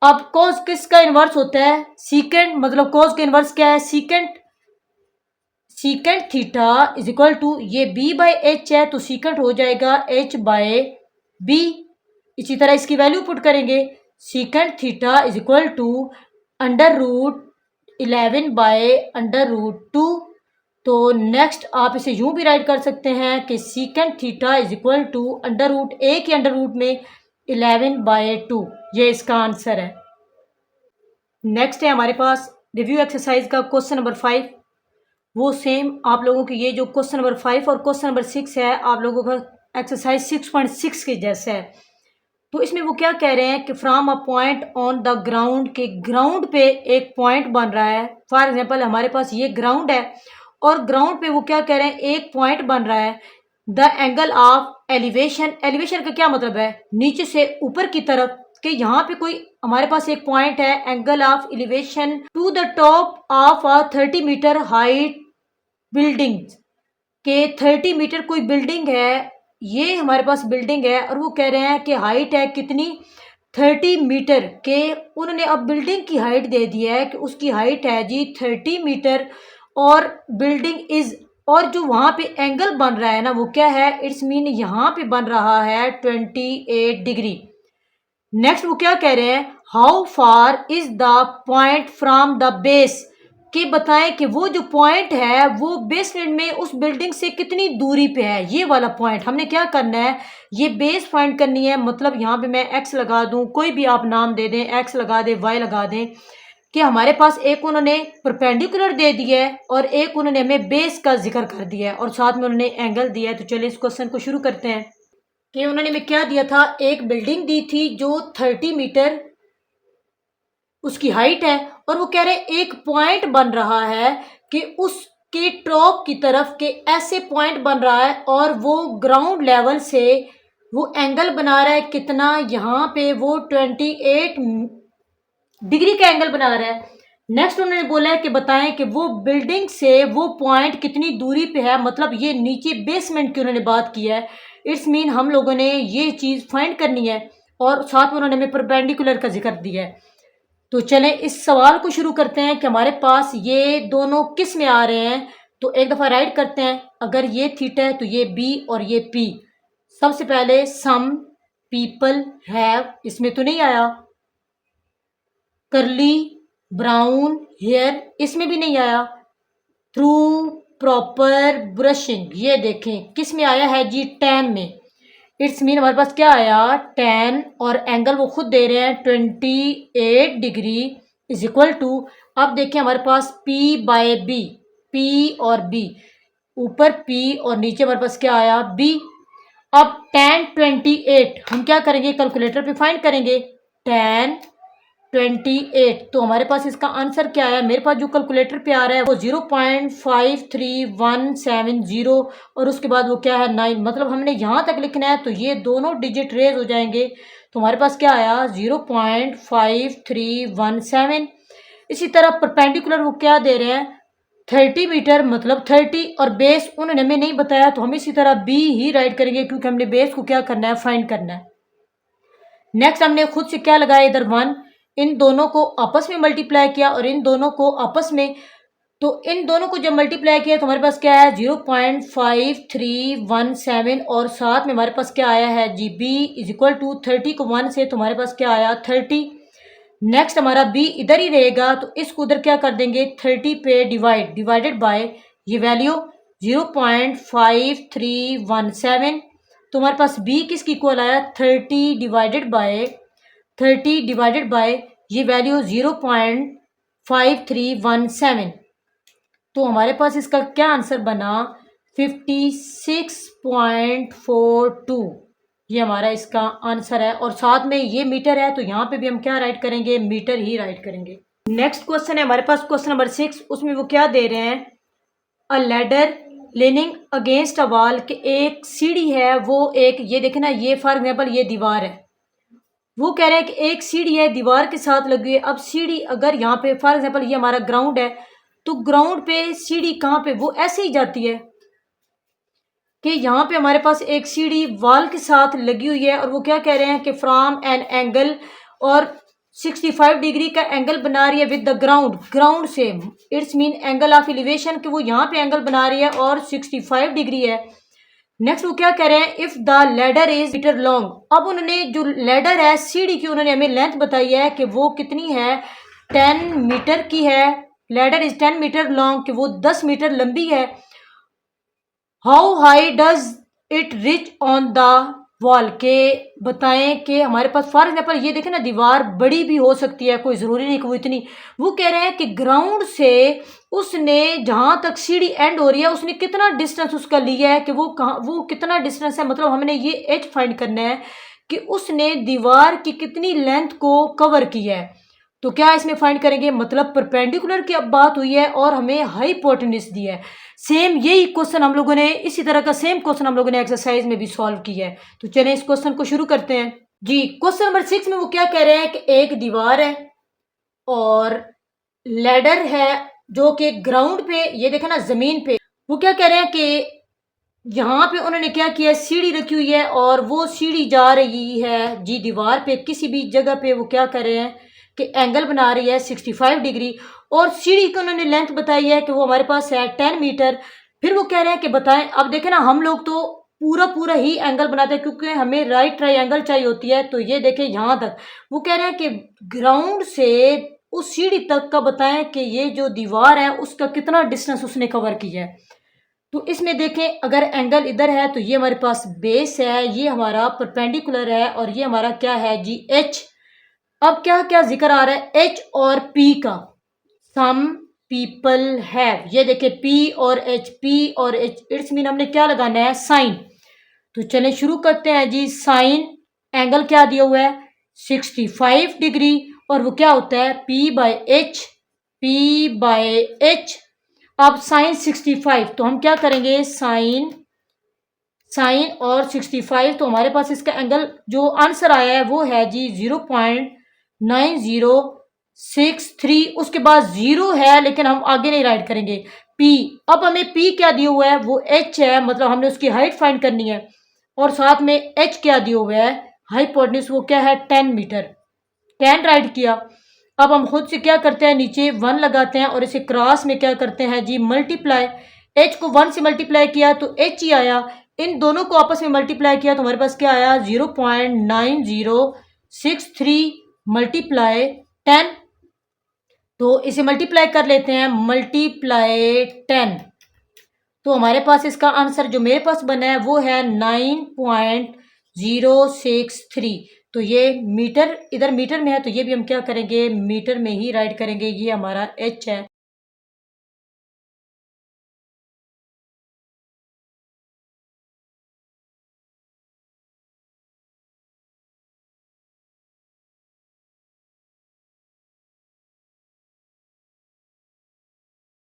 अब cos किसका इनवर्स होता है, सीकेंट, मतलब cos का इनवर्स क्या है, secant theta is equal to, ये b बाय एच है तो सीकेंट हो जाएगा h बाय b। इसी तरह इसकी वैल्यू पुट करेंगे, secant theta is equal to under root 11 by under root 2। तो नेक्स्ट आप इसे यूं भी राइट कर सकते हैं कि secant theta is equal to under root, एक ही अंडर रूट में 11 बाय 2, ये इसका आंसर है। नेक्स्ट है हमारे पास रिव्यू एक्सरसाइज का क्वेश्चन नंबर 5। वो सेम आप लोगों के ये जो क्वेश्चन नंबर 5 और क्वेश्चन नंबर 6 है, आप लोगों का एक्सरसाइज 6.6 के जैसा है। तो इसमें वो क्या कह रहे हैं कि from a point on the ground, के ग्राउंड पे एक पॉइंट बन रहा है। फॉर एग्जांपल हमारे पास ये ग्राउंड है और ग्राउंड पे वो क्या कह रहे हैं, एक पॉइंट बन रहा है। The angle of elevation, elevation का क्या मतलब है, नीचे से ऊपर की तरफ, कि यहाँ पे कोई हमारे पास एक पॉइंट है, angle of elevation to the top of a 30 metre height building, के 30 मीटर कोई बिल्डिंग है, ये हमारे पास बिल्डिंग है और वो कह रहे हैं कि हाइट है कितनी, 30 मीटर के। उन्होंने अब बिल्डिंग की हाइट दे दी है कि उसकी हाइट है जी 30 मीटर, और बिल्डिंग इज, और जो वहाँ पे एंगल बन रहा है ना वो क्या है, इट्स मीन यहाँ पे बन रहा है 28 डिग्री। नेक्स्ट वो क्या कह रहे हैं, how far is the point from the base, कि बताएं कि वो जो पॉइंट है वो बेसमेंट में उस बिल्डिंग से कितनी दूरी पे है। ये वाला पॉइंट हमने क्या करना है, ये बेस फाइंड करनी है। मतलब यहाँ पे मैं एक्स लगा दूं, कोई भी आप नाम दे दें, एक्स लगा दें, वाई लगा दें, कि हमारे पास एक उन्होंने परपेंडिकुलर दे दिया है और एक उन्होंने हमें बेस का जिक्र कर दिया है और साथ में उन्होंने एंगल दिया है। तो चलिए इस क्वेश्चन को शुरू करते हैं कि उन्होंने हमें क्या दिया था, एक बिल्डिंग दी थी जो 30 मीटर उसकी हाइट है और वो कह रहे हैं एक पॉइंट बन रहा है कि उसके टॉप की तरफ के ऐसे पॉइंट बन रहा है और वो ग्राउंड लेवल से वो एंगल बना रहा है कितना, यहाँ पे वो 28 डिग्री का एंगल बना रहा है। नेक्स्ट उन्होंने बोला है कि बताएं कि वो बिल्डिंग से वो पॉइंट कितनी दूरी पे है, मतलब ये नीचे बेसमेंट की उन्होंने बात की है। इट्स मीन हम लोगों ने ये चीज़ फाइंड करनी है और साथ में उन्होंने हमें परपेंडिकुलर का जिक्र दिया है। तो चलें इस सवाल को शुरू करते हैं कि हमारे पास ये दोनों किस में आ रहे हैं। तो एक दफ़ा राइट करते हैं, अगर ये थीटा है तो ये बी और ये पी। सबसे पहले सम पीपल हैव, इसमें तो नहीं आया। करली ब्राउन हेयर, इसमें भी नहीं आया। थ्रू प्रॉपर ब्रशिंग, ये देखें किस में आया है जी, 10 में। इट्स मीन हमारे पास क्या आया, 10, और एंगल वो खुद दे रहे हैं 28 डिग्री इज इक्वल टू। अब देखिए हमारे पास P बाय बी, P और B, ऊपर P और नीचे हमारे पास क्या आया B। अब 10 28 हम क्या करेंगे, कैलकुलेटर पे फाइंड करेंगे। 10 28, तो हमारे पास इसका आंसर क्या है, मेरे पास जो कैलकुलेटर पे आ रहा है वो 0.53170, और उसके बाद वो क्या है 9, मतलब हमने यहाँ तक लिखना है तो ये दोनों डिजिट रेज हो जाएंगे। तो हमारे पास क्या आया 0.5317। इसी तरह परपेंडिकुलर वो क्या दे रहे हैं 30 मीटर, मतलब 30, और बेस उन्होंने हमें नहीं बताया तो हम इसी तरह बी ही राइट करेंगे क्योंकि हमने बेस को क्या करना है, फाइंड करना है। नेक्स्ट हमने खुद से क्या लगाया इधर 1, इन दोनों को आपस में मल्टीप्लाई किया और इन दोनों को आपस में, तो इन दोनों को जब मल्टीप्लाई किया तो हमारे पास क्या है 0.5317, और साथ में हमारे पास क्या आया है जी b इज इक्वल टू 30 को 1 से, तो हमारे पास क्या आया 30। नेक्स्ट हमारा b इधर ही रहेगा तो इसको उधर क्या कर देंगे 30 पे डिवाइडेड बाय ये वैल्यू 0.5317, तो हमारे पास b किसकी इक्वल आया 30 डिवाइडेड बाय ये वैल्यू 0.5317। तो हमारे पास इसका क्या आंसर बना 56.42, ये हमारा इसका आंसर है। और साथ में ये मीटर है तो यहाँ पे भी हम क्या राइट करेंगे, मीटर ही राइट करेंगे। नेक्स्ट क्वेश्चन है हमारे पास क्वेश्चन नंबर 6, उसमें वो क्या दे रहे हैं, a ladder leaning against a wall, के एक सीढ़ी है वो एक, ये देखे ना, ये फॉर एग्जाम्पल ये दीवार है, वो कह रहे हैं कि एक सीढ़ी है दीवार के साथ लगी हुई है। अब सीढ़ी अगर यहाँ पे फॉर एग्जाम्पल ये हमारा ग्राउंड है, तो ग्राउंड पे सीढ़ी कहाँ पे, वो ऐसे ही जाती है कि यहाँ पे हमारे पास एक सीढ़ी वॉल के साथ लगी हुई है, और वो क्या कह रहे हैं कि फ्रॉम एन एंगल, और 65 डिग्री का एंगल बना रही है विद द ग्राउंड से। It's mean angle of elevation, कि वो यहाँ पे एंगल बना रही है और 65 डिग्री है। नेक्स्ट वो क्या कह रहे हैं, if the ladder is metre long. अब उन्होंने जो लैडर है सीढ़ी की, उन्होंने हमें लेंथ बताई है कि वो कितनी है 10 मीटर की है। लैडर इज 10 मीटर लॉन्ग, कि वो 10 मीटर लंबी है। How high does it rich on the wall, के बताएं कि हमारे पास फॉर एग्जाम्पल ये देखें ना, दीवार बड़ी भी हो सकती है, कोई ज़रूरी नहीं कि वो इतनी। वो कह रहे हैं कि ग्राउंड से उसने जहाँ तक सीढ़ी एंड हो रही है उसने कितना डिस्टेंस उसका लिया है, कि वो कहाँ, वो कितना डिस्टेंस है, मतलब हमने ये एज फाइंड करना है कि उसने दीवार की कितनी लेंथ को कवर किया है। तो क्या इसमें फाइंड करेंगे, मतलब परपेंडिकुलर की अब बात हुई है और हमें हाइपोटेन्यूज दी है। सेम यही क्वेश्चन हम लोगों ने, इसी तरह का सेम क्वेश्चन हम लोगों ने एक्सरसाइज में भी सॉल्व किया है। तो चलें इस क्वेश्चन को शुरू करते हैं जी। क्वेश्चन नंबर 6 में वो क्या कह रहे हैं कि एक दीवार है और लैडर है जो कि ग्राउंड पे, ये देखा ना जमीन पे, वो क्या कह रहे हैं कि यहाँ पे उन्होंने क्या किया, सीढ़ी रखी हुई है और वो सीढ़ी जा रही है जी दीवार पे, किसी भी जगह पे वो क्या कर रहे हैं कि एंगल बना रही है 65 डिग्री, और सीढ़ी की उन्होंने लेंथ बताई है कि वो हमारे पास है 10 मीटर। फिर वो कह रहे हैं कि बताएं, अब देखें ना हम लोग तो पूरा ही एंगल बनाते हैं क्योंकि हमें राइट ट्रायंगल चाहिए होती है। तो ये देखें यहाँ तक वो कह रहे हैं कि ग्राउंड से उस सीढ़ी तक का बताएं कि ये जो दीवार है उसका कितना डिस्टेंस उसने कवर किया है। तो इसमें देखें अगर एंगल इधर है तो ये हमारे पास बेस है, ये हमारा परपेंडिकुलर है, और ये हमारा क्या है जी एच। अब क्या क्या जिक्र आ रहा है एच और पी का, सम पीपल हैव, ये देखें पी और एच, इट्स मीन हमने क्या लगाना है साइन। तो चलें शुरू करते हैं जी। साइन एंगल क्या दिया हुआ है 65 डिग्री, और वो क्या होता है पी बाय एच। अब साइन 65, तो हम क्या करेंगे साइन और 65, तो हमारे पास इसका एंगल जो आंसर आया है वो है जी 0.90 0.63, उसके बाद 0 है लेकिन हम आगे नहीं राइट करेंगे। पी, अब हमें पी क्या दिया हुआ है, वो एच है, मतलब हमने उसकी हाइट फाइंड करनी है। और साथ में एच क्या दिया हुआ है, हाइपोटेन्यूज, वो क्या है 10 मीटर। 10 राइट किया। अब हम खुद से क्या करते हैं, नीचे 1 लगाते हैं और इसे क्रॉस में क्या करते हैं जी, मल्टीप्लाई। एच को 1 से मल्टीप्लाई किया तो एच ही आया, इन दोनों को आपस में मल्टीप्लाई किया तो हमारे पास क्या आया, 0.9063 मल्टीप्लाई 10। तो इसे मल्टीप्लाई कर लेते हैं, मल्टीप्लाई 10। तो हमारे पास इसका आंसर जो मेरे पास बना है वो है 9.063। तो ये मीटर, इधर मीटर में है तो ये भी हम क्या करेंगे, मीटर में ही राइट करेंगे। ये हमारा एच है।